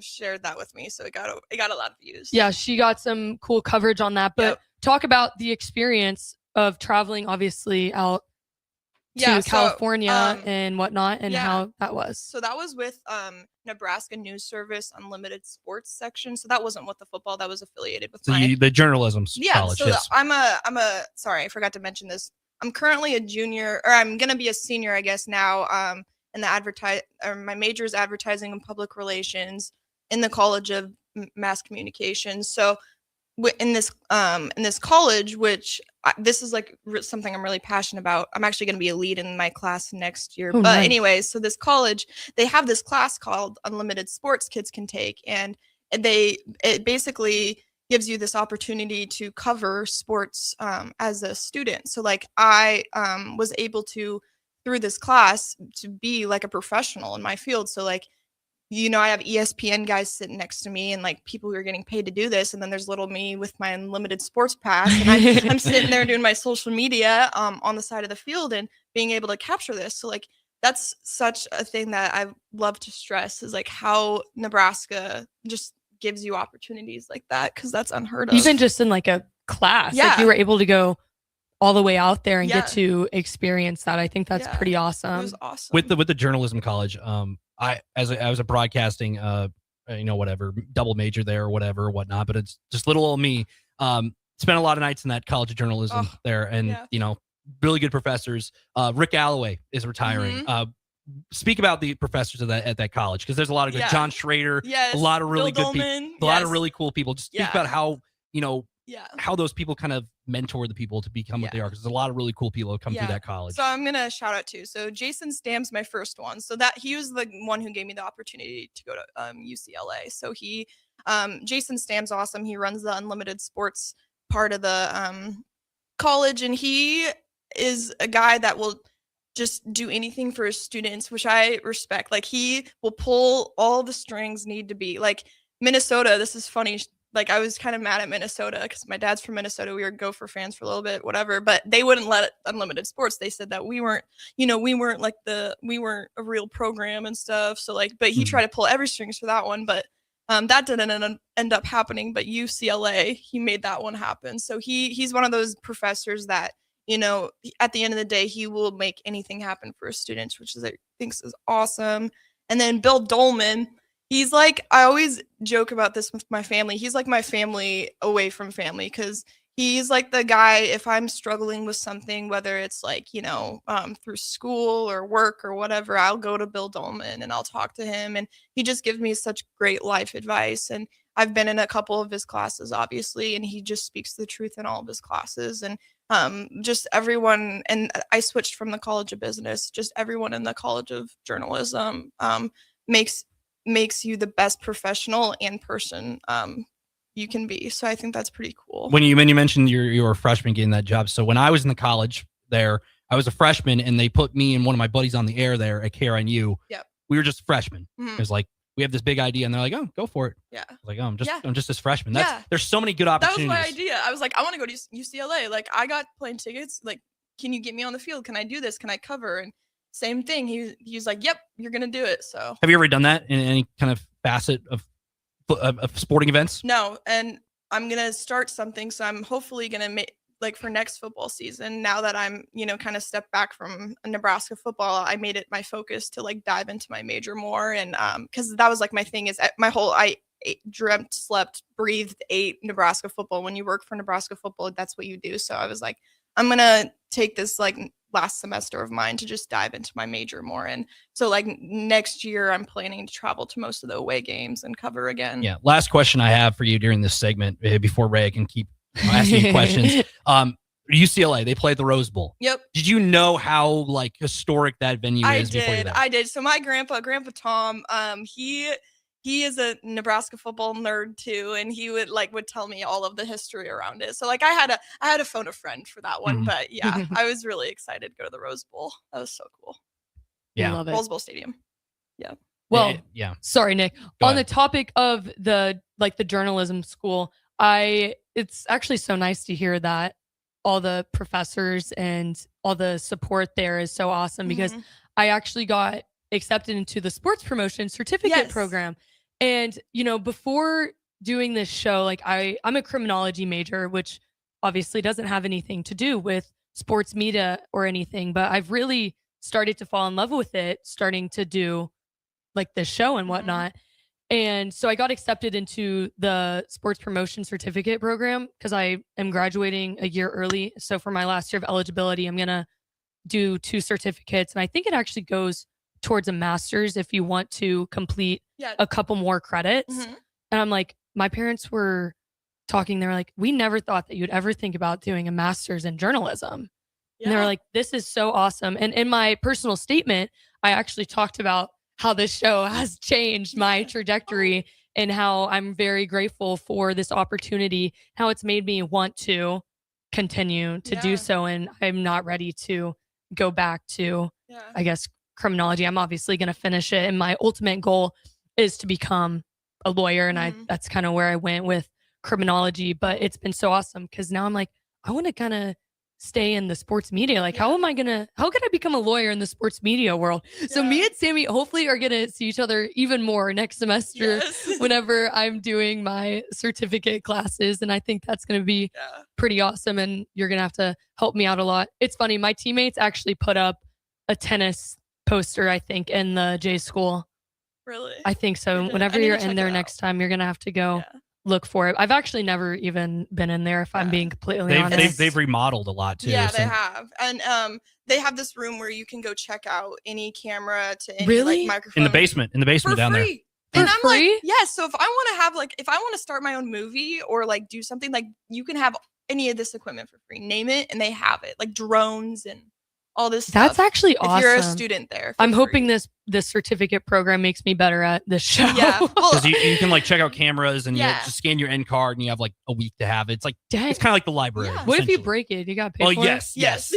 shared that with me, so it got a lot of views. Yeah, she got some cool coverage on that. But talk about the experience of traveling, obviously, out to California and whatnot, and how that was. So that was with Nebraska News Service Unlimited Sports section. So that wasn't with the football. That was affiliated with the journalism college. So I'm a sorry, I forgot to mention this. I'm currently a junior, or I'm gonna be a senior, I guess now. In the my major is advertising and public relations in the College of Mass Communication. So in this college, which this is like something I'm really passionate about. I'm actually going to be a lead in my class next year. Oh, but nice. anyways, so this college, they have this class called Unlimited Sports kids can take, and it basically gives you this opportunity to cover sports as a student. So like I was able to, through this class, to be like a professional in my field. So like, you know, I have ESPN guys sitting next to me and like people who are getting paid to do this. And then there's little me with my unlimited sports pass. And I'm sitting there doing my social media on the side of the field and being able to capture this. So like, that's such a thing that I love to stress, is like how Nebraska just gives you opportunities like that, because that's unheard of. Even just in like a class, like you were able to go all the way out there and get to experience that. I think that's pretty awesome. It was awesome. With the journalism college, I was a broadcasting, whatever, double major there or whatever, whatnot. But it's just little old me. Spent a lot of nights in that College of Journalism there, and really good professors. Rick Alloway is retiring. Speak about the professors at that college, because there's a lot of good. John Schrader, a lot of really good people, a lot of really cool people. Just speak about how how those people kind of mentor the people to become what they are, because there's a lot of really cool people who come through that college. So I'm gonna shout out too. So Jason Stam's my first one. So that he was the one who gave me the opportunity to go to UCLA. So Jason Stam's awesome. He runs the Unlimited Sports part of the college, and he is a guy that will just do anything for his students, which I respect. Like he will pull all the strings need to be. Like Minnesota, this is funny. Like I was kind of mad at Minnesota because my dad's from Minnesota. We were Gopher fans for a little bit, whatever, but they wouldn't let Unlimited Sports. They said that we weren't a real program and stuff. So like, but he tried to pull every strings for that one, but that didn't end up happening. But UCLA, he made that one happen. So he's one of those professors that, at the end of the day, he will make anything happen for his students, which I think is awesome. And then Bill Dolman, he's like, I always joke about this with my family. He's like my family away from family, because he's like the guy, if I'm struggling with something, whether it's like, through school or work or whatever, I'll go to Bill Dolman and I'll talk to him. And he just gives me such great life advice. And I've been in a couple of his classes, obviously, and he just speaks the truth in all of his classes. And just everyone, and I switched from the College of Business, just everyone in the College of Journalism makes you the best professional and person you can be. So I think that's pretty cool. When you mentioned you're a freshman getting that job, so when I was in the college there, I was a freshman, and they put me and one of my buddies on the air there at KRNU. Yep. We were just freshmen. Mhm. It was like, we have this big idea, and they're like, "Oh, go for it." Yeah. I was like, "Oh, I'm just this freshman." Yeah. There's so many good That was opportunities. my idea. I was like, I want to go to UCLA. Like, I got plane tickets. Like, can you get me on the field? Can I do this? Can I cover? And same thing. He's like, yep, you're gonna do it. So Have you ever done that in any kind of facet of sporting events? no, and I'm gonna start something. So I'm hopefully gonna make, like, for next football season, now that I'm, kind of stepped back from Nebraska football, I made it my focus to like dive into my major more. And because that was like my thing, is I dreamt, slept, breathed, ate Nebraska football. When you work for Nebraska football, that's what you do. So I was like, I'm gonna take this like last semester of mine to just dive into my major more. And so like next year, I'm planning to travel to most of the away games and cover again. Yeah. Last question I have for you during this segment before Reya can keep asking you questions. UCLA, they played the Rose Bowl. Yep. Did you know how like historic that venue is before you there? I did. So my grandpa Tom, he is a Nebraska football nerd too, and he would tell me all of the history around it. So like I had to phone a friend for that one, but yeah, I was really excited to go to the Rose Bowl. That was so cool. Yeah, love it. Rose Bowl Stadium. Yeah. Well, yeah. Sorry, Nick. Go On ahead. the topic of the journalism school, it's actually so nice to hear that all the professors and all the support there is so awesome because I actually got accepted into the sports promotion certificate program. And, before doing this show, like I'm a criminology major, which obviously doesn't have anything to do with sports media or anything, but I've really started to fall in love with it, starting to do like this show and whatnot. And so I got accepted into the sports promotion certificate program because I am graduating a year early. So for my last year of eligibility, I'm going to do 2 certificates. And I think it actually goes towards a master's if you want to complete a couple more credits. And I'm like, my parents were talking. They were like, we never thought that you'd ever think about doing a master's in journalism. And they were like, this is so awesome. And in my personal statement, I actually talked about how this show has changed my trajectory and how I'm very grateful for this opportunity, how it's made me want to continue to do so. And I'm not ready to go back to, I guess, criminology. I'm obviously going to finish it. And my ultimate goal is to become a lawyer. And that's kind of where I went with criminology. But it's been so awesome because now I'm like, I want to kind of stay in the sports media. Like, how can I become a lawyer in the sports media world? So me and Sammy hopefully are going to see each other even more next semester whenever I'm doing my certificate classes. And I think that's going to be pretty awesome. And you're going to have to help me out a lot. It's funny. My teammates actually put up a tennis poster, I think, in the J school. Really? I think so. Whenever you're in there next time, you're going to have to go look for it. I've actually never even been in there, if I'm being completely honest. They've remodeled a lot too. Yeah, they have. And they have this room where you can go check out any camera to any like microphone. In the basement down there. And I'm like, yes. So if I want to have if I want to start my own movie or like do something, like you can have any of this equipment for free. Name it and they have it. Like drones and all this stuff. That's actually awesome. If you're a student there. I'm hoping this certificate program makes me better at this show. Yeah. Because you can like check out cameras and you just scan your end card and you have like a week to have it. It's like it's kind of like the library. What if you break it? You got to pay for it? Yes.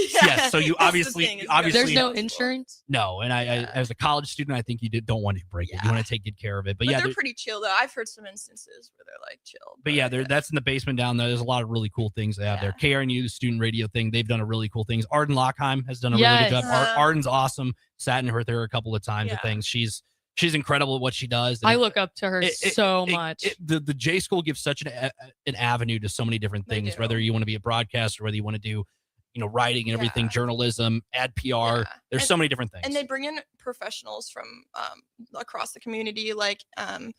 So you obviously there's no insurance. No, and I as a college student, I think you don't want to break it. You want to take good care of it. But they're pretty chill though. I've heard some instances where they're like chill. But yeah, that's in the basement down there. There's a lot of really cool things they have there. KRNU, the student radio thing, they've done a really cool things. Arden Lockheim has done a really good job. Arden's awesome. Sat in her a couple of times at things. She's incredible at what she does. I look up to her so much. The J School gives such an avenue to so many different things, whether you want to be a broadcaster, whether you want to do, writing and everything, journalism, ad PR. There's so many different things. And they bring in professionals from across the community, like Tim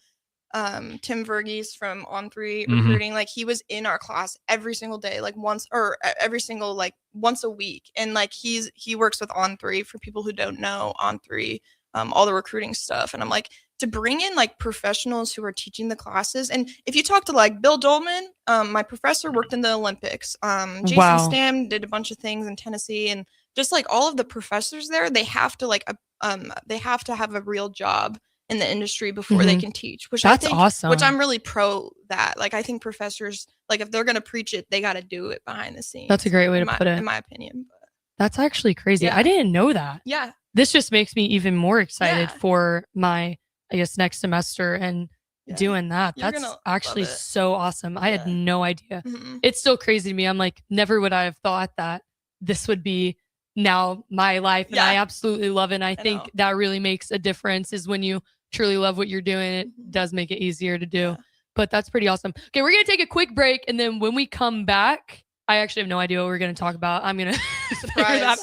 Verghese from On3 Recruiting. Like he was in our class every single day, like once a week. And like he works with On3. For people who don't know, On3, all the recruiting stuff. And I'm like, to bring in like professionals who are teaching the classes. And if you talk to like Bill Dolman, my professor worked in the Olympics. Jason Stam did a bunch of things in Tennessee, and just like all of the professors there, they have to have a real job in the industry before they can teach, which that's I think, awesome. Which I'm really pro that. Like I think professors, like if they're gonna preach it, they got to do it behind the scenes. That's a great way to put it, in my opinion. But that's actually crazy. I didn't know that. Yeah. This just makes me even more excited for my, I guess, next semester and doing that. That's actually so awesome. I had no idea. It's still crazy to me. I'm like, never would I have thought that this would be now my life. And I absolutely love it. And I think that really makes a difference, is when you truly love what you're doing, it does make it easier to do. But that's pretty awesome. Okay, we're going to take a quick break. And then when we come back, I actually have no idea what we're going to talk about. I'm going to surprise.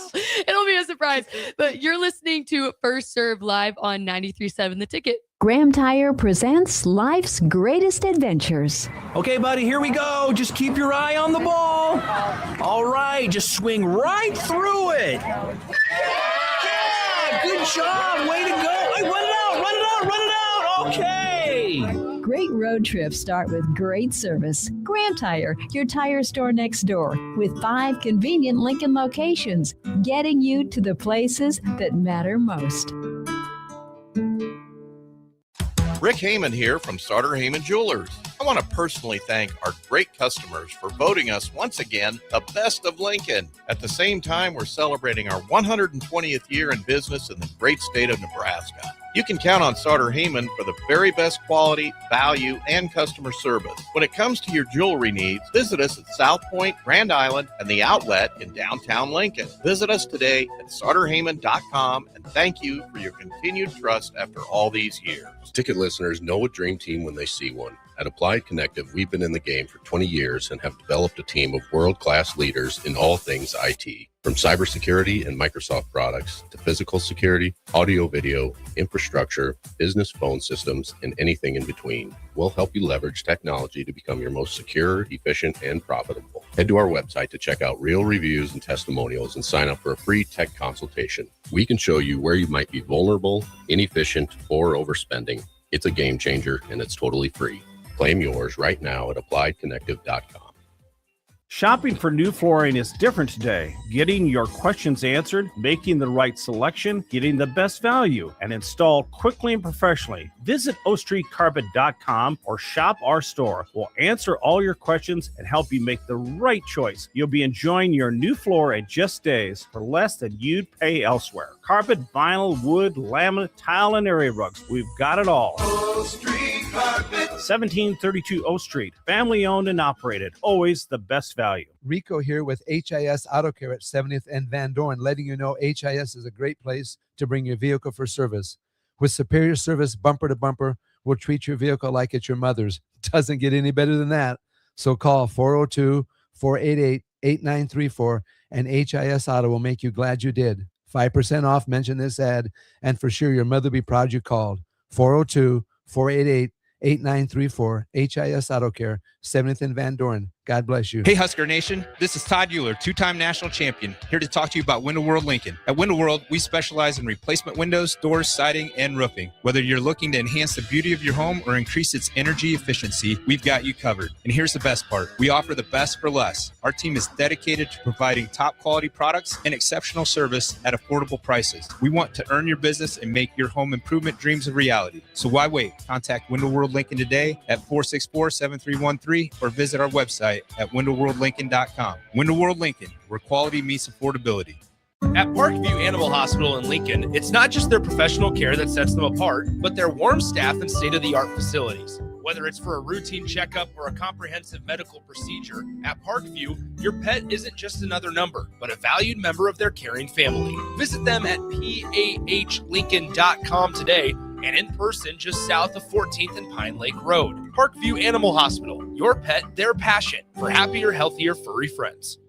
It'll be a surprise. But you're listening to First Serve live on 93.7 The Ticket. Graham Tire presents life's greatest adventures. Okay, buddy, here we go. Just keep your eye on the ball. All right, just swing right through it. Yeah, good job. Way to go. Hey, run it out. Okay. Great road trips start with great service. Graham Tire, your tire store next door, with 5 convenient Lincoln locations, getting you to the places that matter most. Rick Heyman here from Starter Heyman Jewelers. I want to personally thank our great customers for voting us once again the best of Lincoln. At the same time, we're celebrating our 120th year in business in the great state of Nebraska. You can count on Sauter Heyman for the very best quality, value, and customer service. When it comes to your jewelry needs, visit us at South Point, Grand Island, and the Outlet in downtown Lincoln. Visit us today at SauterHeyman.com, and thank you for your continued trust after all these years. Ticket listeners know a dream team when they see one. At Applied Connective, we've been in the game for 20 years and have developed a team of world-class leaders in all things IT. From cybersecurity and Microsoft products to physical security, audio-video, infrastructure, business phone systems, and anything in between. We'll help you leverage technology to become your most secure, efficient, and profitable. Head to our website to check out real reviews and testimonials and sign up for a free tech consultation. We can show you where you might be vulnerable, inefficient, or overspending. It's a game changer, and it's totally free. Claim yours right now at appliedconnective.com. Shopping for new flooring is different today. Getting your questions answered, making the right selection, getting the best value, and installed quickly and professionally. Visit ostreetcarpet.com or shop our store. We'll answer all your questions and help you make the right choice. You'll be enjoying your new floor in just days for less than you'd pay elsewhere. Carpet, vinyl, wood, laminate, tile, and area rugs. We've got it all. O Street Carpet. 1732 O Street. Family owned and operated. Always the best value. Rico here with HIS Auto Care at 70th and Van Dorn, letting you know HIS is a great place to bring your vehicle for service. With superior service, bumper to bumper, we'll treat your vehicle like it's your mother's. Doesn't get any better than that. So call 402-488-8934 and HIS Auto will make you glad you did. 5% off, mention this ad, and for sure your mother will be proud you called. 402-488-8934, HIS Auto Care, 70th and Van Dorn. God bless you. Hey, Husker Nation. This is Todd Euler, two-time national champion, here to talk to you about Window World Lincoln. At Window World, we specialize in replacement windows, doors, siding, and roofing. Whether you're looking to enhance the beauty of your home or increase its energy efficiency, we've got you covered. And here's the best part. We offer the best for less. Our team is dedicated to providing top-quality products and exceptional service at affordable prices. We want to earn your business and make your home improvement dreams a reality. So why wait? Contact Window World Lincoln today at 464-7313 or visit our website at windowworldlincoln.com. Window World Lincoln, where quality meets affordability. At Parkview Animal Hospital in Lincoln, it's not just their professional care that sets them apart, but their warm staff and state-of-the-art facilities. Whether it's for a routine checkup or a comprehensive medical procedure, at Parkview, your pet isn't just another number, but a valued member of their caring family. Visit them at PAHLincoln.com today and in person just south of 14th and Pine Lake Road. Parkview Animal Hospital, your pet, their passion for happier, healthier, furry friends.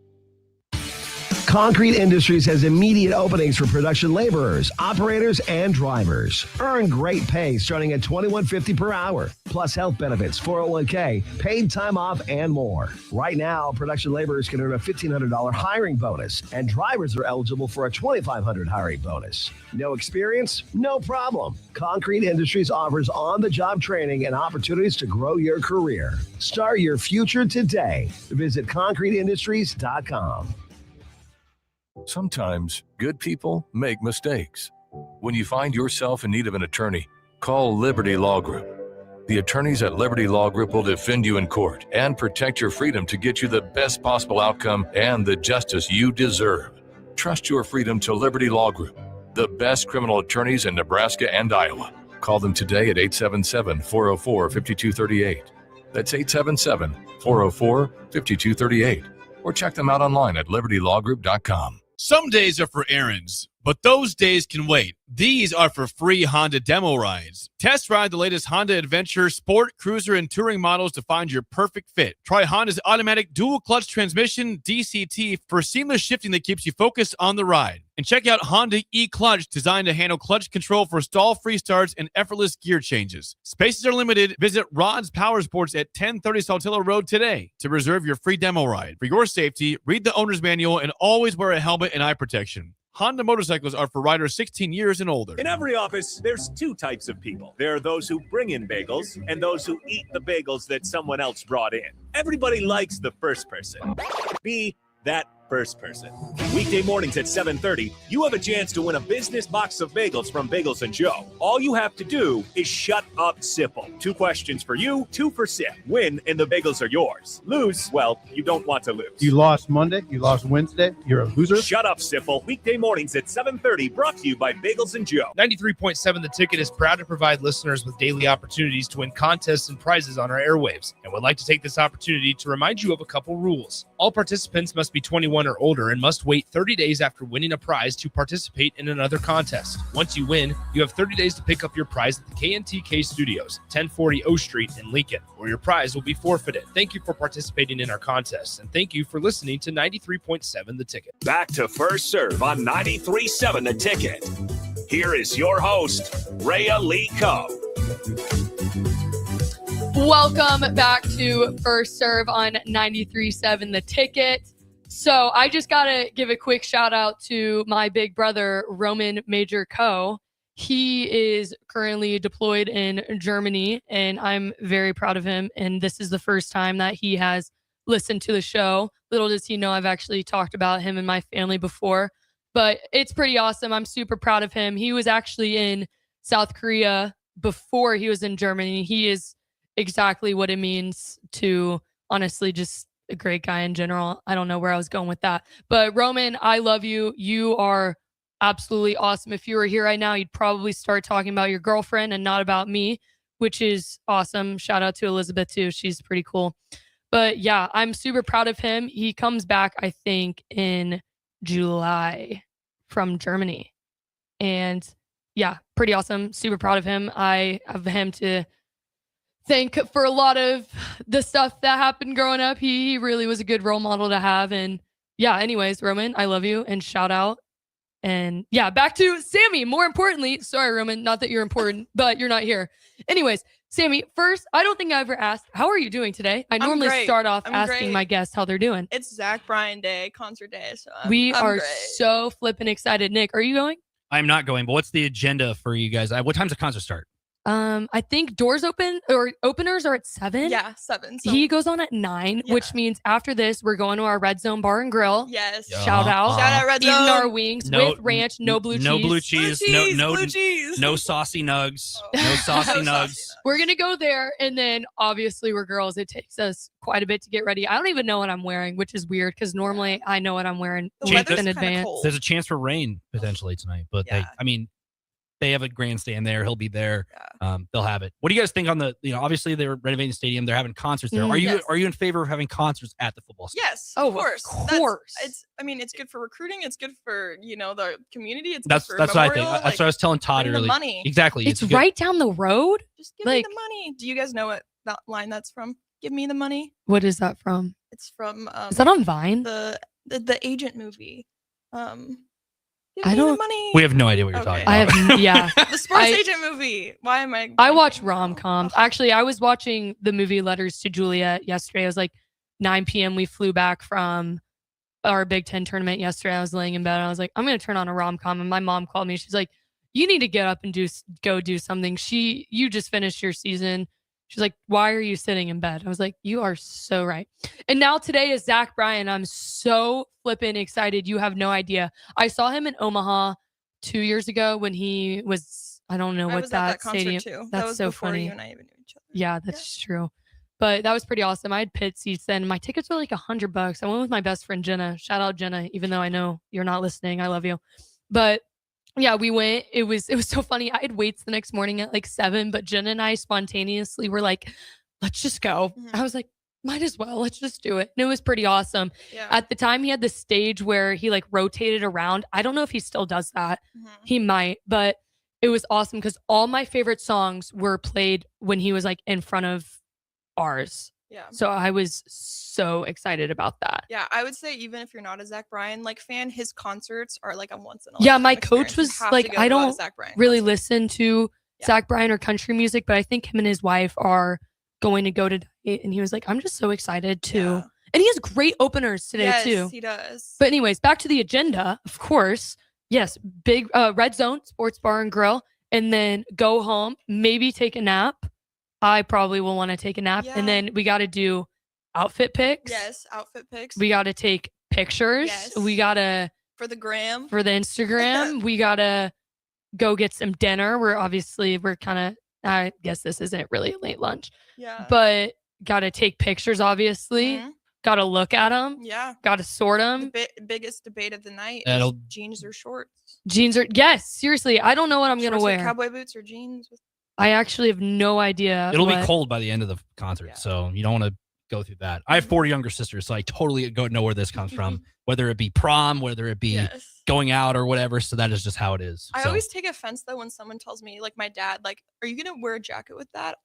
Concrete Industries has immediate openings for production laborers, operators, and drivers. Earn great pay starting at $21.50 per hour, plus health benefits, 401k, paid time off, and more. Right now, production laborers can earn a $1,500 hiring bonus, and drivers are eligible for a $2,500 hiring bonus. No experience? No problem. Concrete Industries offers on-the-job training and opportunities to grow your career. Start your future today. Visit concreteindustries.com. Sometimes good people make mistakes. When you find yourself in need of an attorney, call Liberty Law Group. The attorneys at Liberty Law Group will defend you in court and protect your freedom to get you the best possible outcome and the justice you deserve. Trust your freedom to Liberty Law Group, the best criminal attorneys in Nebraska and Iowa. Call them today at 877-404-5238. That's 877-404-5238. Or check them out online at libertylawgroup.com. Some days are for errands, but those days can wait. These are for free Honda demo rides. Test ride the latest Honda Adventure, Sport, Cruiser, and Touring models to find your perfect fit. Try Honda's automatic dual-clutch transmission, DCT, for seamless shifting that keeps you focused on the ride. And check out Honda e-Clutch, designed to handle clutch control for stall-free starts and effortless gear changes. Spaces are limited. Visit Rod's Power Sports at 1030 Saltillo Road today to reserve your free demo ride. For your safety, read the owner's manual and always wear a helmet and eye protection. Honda motorcycles are for riders 16 years and older. In every office, there's two types of people. There are those who bring in bagels and those who eat the bagels that someone else brought in. Everybody likes the first person. Be that first person. Weekday mornings at 7:30, you have a chance to win a business box of bagels from Bagels and Joe. All you have to do is shut up, Sipple. 2 questions for you, 2 for Sip. Win, and the bagels are yours. Lose, well, you don't want to lose. You lost Monday, you lost Wednesday, you're a loser. Shut up, Sipple. Weekday mornings at 7:30, brought to you by Bagels and Joe. 93.7 The Ticket is proud to provide listeners with daily opportunities to win contests and prizes on our airwaves, and would like to take this opportunity to remind you of a couple rules. All participants must be 21 or older and must wait 30 days after winning a prize to participate in another contest. Once you win, you have 30 days to pick up your prize at the KNTK Studios, 1040 O Street in Lincoln, or your prize will be forfeited. Thank you for participating in our contests, and thank you for listening to 93.7 The Ticket. Back to First Serve on 93.7 The Ticket. Here is your host, Reya Lee Coe. Welcome back to First Serve on 93.7 The Ticket. So I just got to give a quick shout out to my big brother, Roman Major Coe. He is currently deployed in Germany, and I'm very proud of him. And this is the first time that he has listened to the show. Little does he know I've actually talked about him and my family before, but it's pretty awesome. I'm super proud of him. He was actually in South Korea before he was in Germany. He is exactly what it means to honestly just a great guy in general. I don't know where I was going with that, but Roman, I love you. You are absolutely awesome. If you were here right now, you'd probably start talking about your girlfriend and not about me, which is awesome. Shout out to Elizabeth too. She's pretty cool. But yeah, I'm super proud of him. He comes back, I think, in July from Germany. And yeah, pretty awesome. Super proud of him. I have him to thank for a lot of the stuff that happened growing up. He really was a good role model to have. And yeah, anyways, Roman, I love you and shout out. And yeah, back to Sammy. More importantly, sorry, Roman, not that you're important, but you're not here. Anyways, Sammy, first, I don't think I ever asked, how are you doing today? I normally start off asking my guests how they're doing. It's Zach Bryan Day, concert day. So we I'm are great. so flipping excited. Nick, are you going? I'm not going, but what's the agenda for you guys? What time's the concert start? I think doors open or openers are at 7. Yeah, 7. So. He goes on at 9, which means after this, we're going to our Red Zone Bar and Grill. Yes. Shout out. Shout out Red Zone. Eating our wings with ranch, no blue cheese. No blue cheese. Blue cheese. No saucy nugs. No saucy nugs. We're going to go there. And then obviously we're girls. It takes us quite a bit to get ready. I don't even know what I'm wearing, which is weird because normally I know what I'm wearing weeks in advance. Cold. There's a chance for rain potentially tonight, but they have a grandstand there. He'll be there. They'll have it. What do you guys think on the, obviously they're renovating the stadium. They're having concerts there. Are you in favor of having concerts at the football stadium? Yes, of course. It's good for recruiting. It's good for, the community. It's good for that's what I Memorial. think. That's what I was telling Todd earlier. The money. Exactly. It's right down the road. Just give me the money. Do you guys know what that line that's from? Give me the money. What is that from? It's from is that on Vine? The agent movie. I don't. Money. We have no idea what you're talking about. I have, the sports agent movie. Why am I? I watch rom-coms. Actually, I was watching the movie Letters to Juliet yesterday. It was like 9 p.m. We flew back from our Big Ten tournament yesterday. I was laying in bed. And I was like, I'm going to turn on a rom-com. And my mom called me. She's like, you need to get up and go do something. You just finished your season. She's like, why are you sitting in bed? I was like, you are so right. And now today is Zach Bryan. I'm so flippin' excited. You have no idea. I saw him in Omaha 2 years ago when he was, I don't know what that stadium. Too. That's that was so before funny. You and I even knew each other. Yeah, that's true. But that was pretty awesome. I had pit seats then. My tickets were like $100. I went with my best friend, Jenna. Shout out Jenna, even though I know you're not listening. I love you. But yeah, we went. It was so funny. I had weights the next morning at like 7, but Jenna and I spontaneously were like, let's just go. Mm-hmm. I was like, might as well. Let's just do it. And it was pretty awesome. Yeah. At the time, he had the stage where he like rotated around. I don't know if he still does that. Mm-hmm. He might, but it was awesome because all my favorite songs were played when he was like in front of ours. Yeah. So I was so excited about that. Yeah, I would say even if you're not a Zach Bryan fan, his concerts are like a once in a lifetime. Yeah, my coach was like, I don't really listen to Zach Bryan or country music, but I think him and his wife are going to go today. And he was like, I'm just so excited too. Yeah. And he has great openers today too. Yes, he does. But anyways, back to the agenda, of course. Yes, big Red Zone, Sports Bar and Grill, and then go home, maybe take a nap. I probably will want to take a nap. Yeah. And then we got to do outfit picks. Yes, outfit picks. We got to take pictures. Yes. We gotta For the gram. for the Instagram. We gotta go get some dinner. We're kind of. I guess this isn't really a late lunch. Yeah. But gotta take pictures. Obviously, gotta look at them. Yeah. Gotta sort them. The biggest debate of the night That'll- is jeans or shorts. Jeans are seriously. I don't know what I'm gonna Shorts with wear. cowboy boots or jeans. I actually have no idea. It'll be what- cold by the end of the concert, so you don't want to go through that. I have 4 younger sisters, so I totally know where this comes from. Whether it be prom, whether it be going out or whatever. So that is just how it is. I So, always take offense though when someone tells me, like my dad, like, "Are you gonna wear a jacket with that?"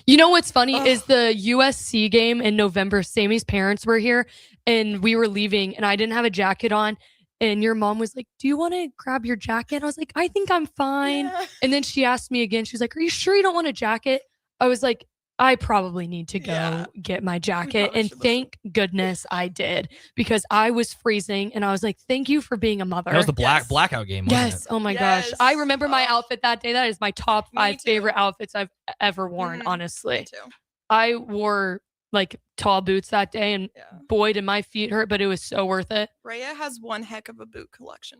You know what's funny is the USC game in November. Sammy's parents were here and we were leaving and I didn't have a jacket on. And your mom was like, "Do you want to grab your jacket?" I was like, "I think I'm fine." And then she asked me again. She was like, "Are you sure you don't want a jacket?" I was like, "I probably need to go get my jacket." And thank goodness I did because I was freezing and I was like, "Thank you for being a mother." that was the blackout game, wasn't Yes. it? Oh my gosh. I remember my outfit that day. That is my top 5 favorite outfits I've ever worn, honestly. Me too. I wore like tall boots that day and boy did my feet hurt, but it was so worth it. Rhea has one heck of a boot collection.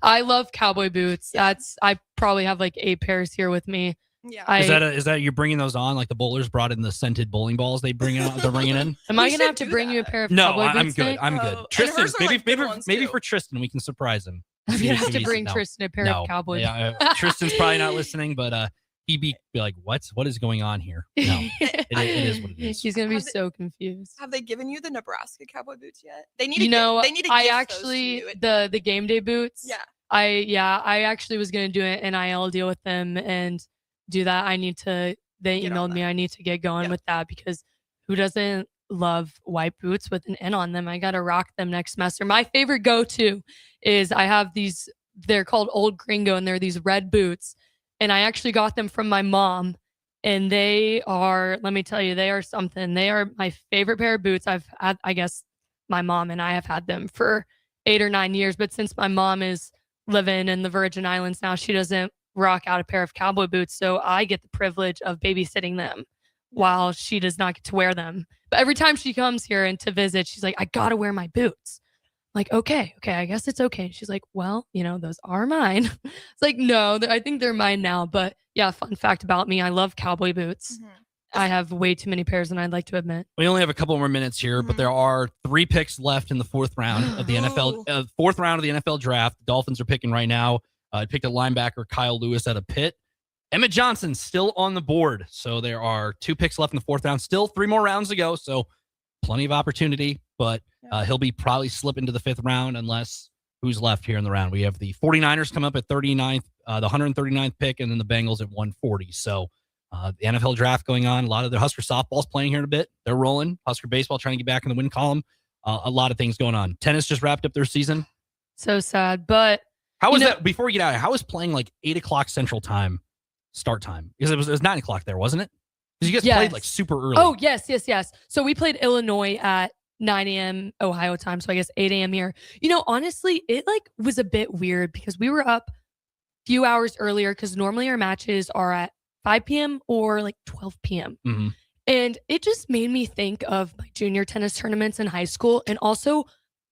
I love cowboy boots. I probably have like 8 pairs here with me. Yeah. Is that you're bringing those on? Like the bowlers brought in the scented bowling balls they bring out, they're bringing in? Am I gonna have to bring you a pair of No, cowboy I'm boots? good. Nick? I'm good. Tristan, maybe for Tristan, we can surprise him. I'm See gonna if have to he bring said no. Tristan a pair No. of cowboy Yeah, Tristan's probably not listening, but he'd be like, "What is going on here?" No, it is what it is. He's gonna be so confused. Have they given you the Nebraska cowboy boots yet? They need. You know, they need to I gift actually those to you. the game day boots. Yeah. I actually was gonna do an NIL deal with them and do that. They emailed me. I need to get going with that because who doesn't love white boots with an N on them? I gotta rock them next semester. My favorite go-to is I have these. They're called Old Gringo and they're these red boots, and I actually got them from my mom. And they are, let me tell you, they are something. They are my favorite pair of boots. I've had, I guess, my mom and I have had them for 8 or 9 years. But since my mom is living in the Virgin Islands now, she doesn't rock out a pair of cowboy boots. So I get the privilege of babysitting them while she does not get to wear them. But every time she comes here and to visit, she's like, "I got to wear my boots." Like, okay, I guess it's okay. She's like, "Well, those are mine." It's like, no, I think they're mine now. But yeah, fun fact about me, I love cowboy boots. I have way too many pairs than I'd like to admit. We only have a couple more minutes here, but there are 3 picks left in the 4th round of the NFL. 4th round of the NFL draft. The Dolphins are picking right now. I picked a linebacker, Kyle Lewis, out of Pitt. Emmett Johnson still on the board. So there are 2 picks left in the 4th round. Still 3 more rounds to go. So plenty of opportunity, but he'll be probably slip into the 5th round unless who's left here in the round. We have the 49ers come up at 39th, the 139th pick, and then the Bengals at 140. So the NFL draft going on. A lot of the Husker softball's playing here in a bit. They're rolling. Husker baseball trying to get back in the win column. A lot of things going on. Tennis just wrapped up their season. So sad, but how was that? Before we get out of here, how was playing like 8 o'clock Central Time start time? Because it was 9 o'clock there, wasn't it? Because you guys played like super early. Oh, yes. So we played Illinois at 9 a.m. Ohio time. So I guess 8 a.m. here. Honestly, it like was a bit weird because we were up a few hours earlier because normally our matches are at 5 p.m. or like 12 p.m. Mm-hmm. And it just made me think of my junior tennis tournaments in high school. And also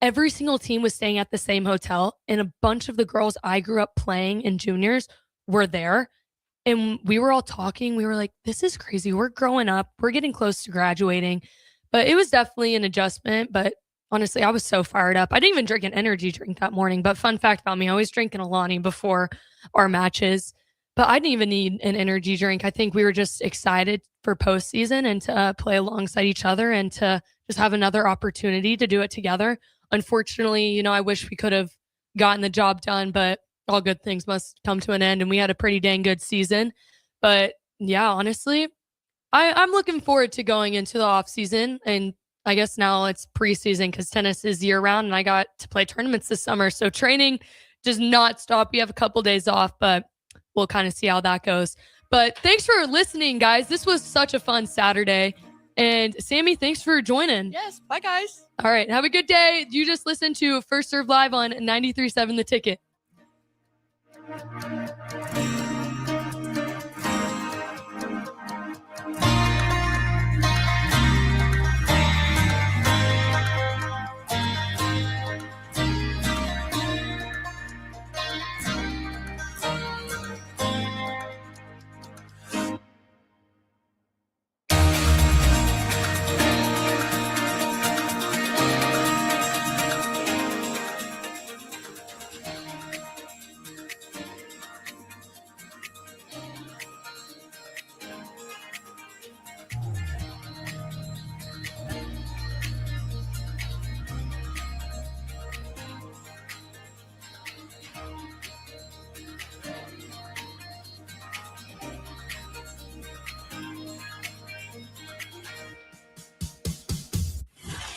every single team was staying at the same hotel. And a bunch of the girls I grew up playing in juniors were there. And we were all talking. We were like, this is crazy. We're growing up. We're getting close to graduating. But it was definitely an adjustment. But honestly, I was so fired up. I didn't even drink an energy drink that morning. But fun fact about me, I always drink an Alani before our matches. But I didn't even need an energy drink. I think we were just excited for postseason and to play alongside each other and to just have another opportunity to do it together. Unfortunately, I wish we could have gotten the job done, but all good things must come to an end. And we had a pretty dang good season. But yeah, honestly, I'm looking forward to going into the off season. And I guess now it's preseason because tennis is year round and I got to play tournaments this summer. So training does not stop. We have a couple days off, but we'll kind of see how that goes. But thanks for listening, guys. This was such a fun Saturday. And Sammy, thanks for joining. Yes. Bye, guys. All right. Have a good day. You just listened to First Serve Live on 93.7 The Ticket.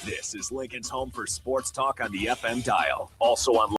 This is Lincoln's home for sports talk on the FM dial. Also on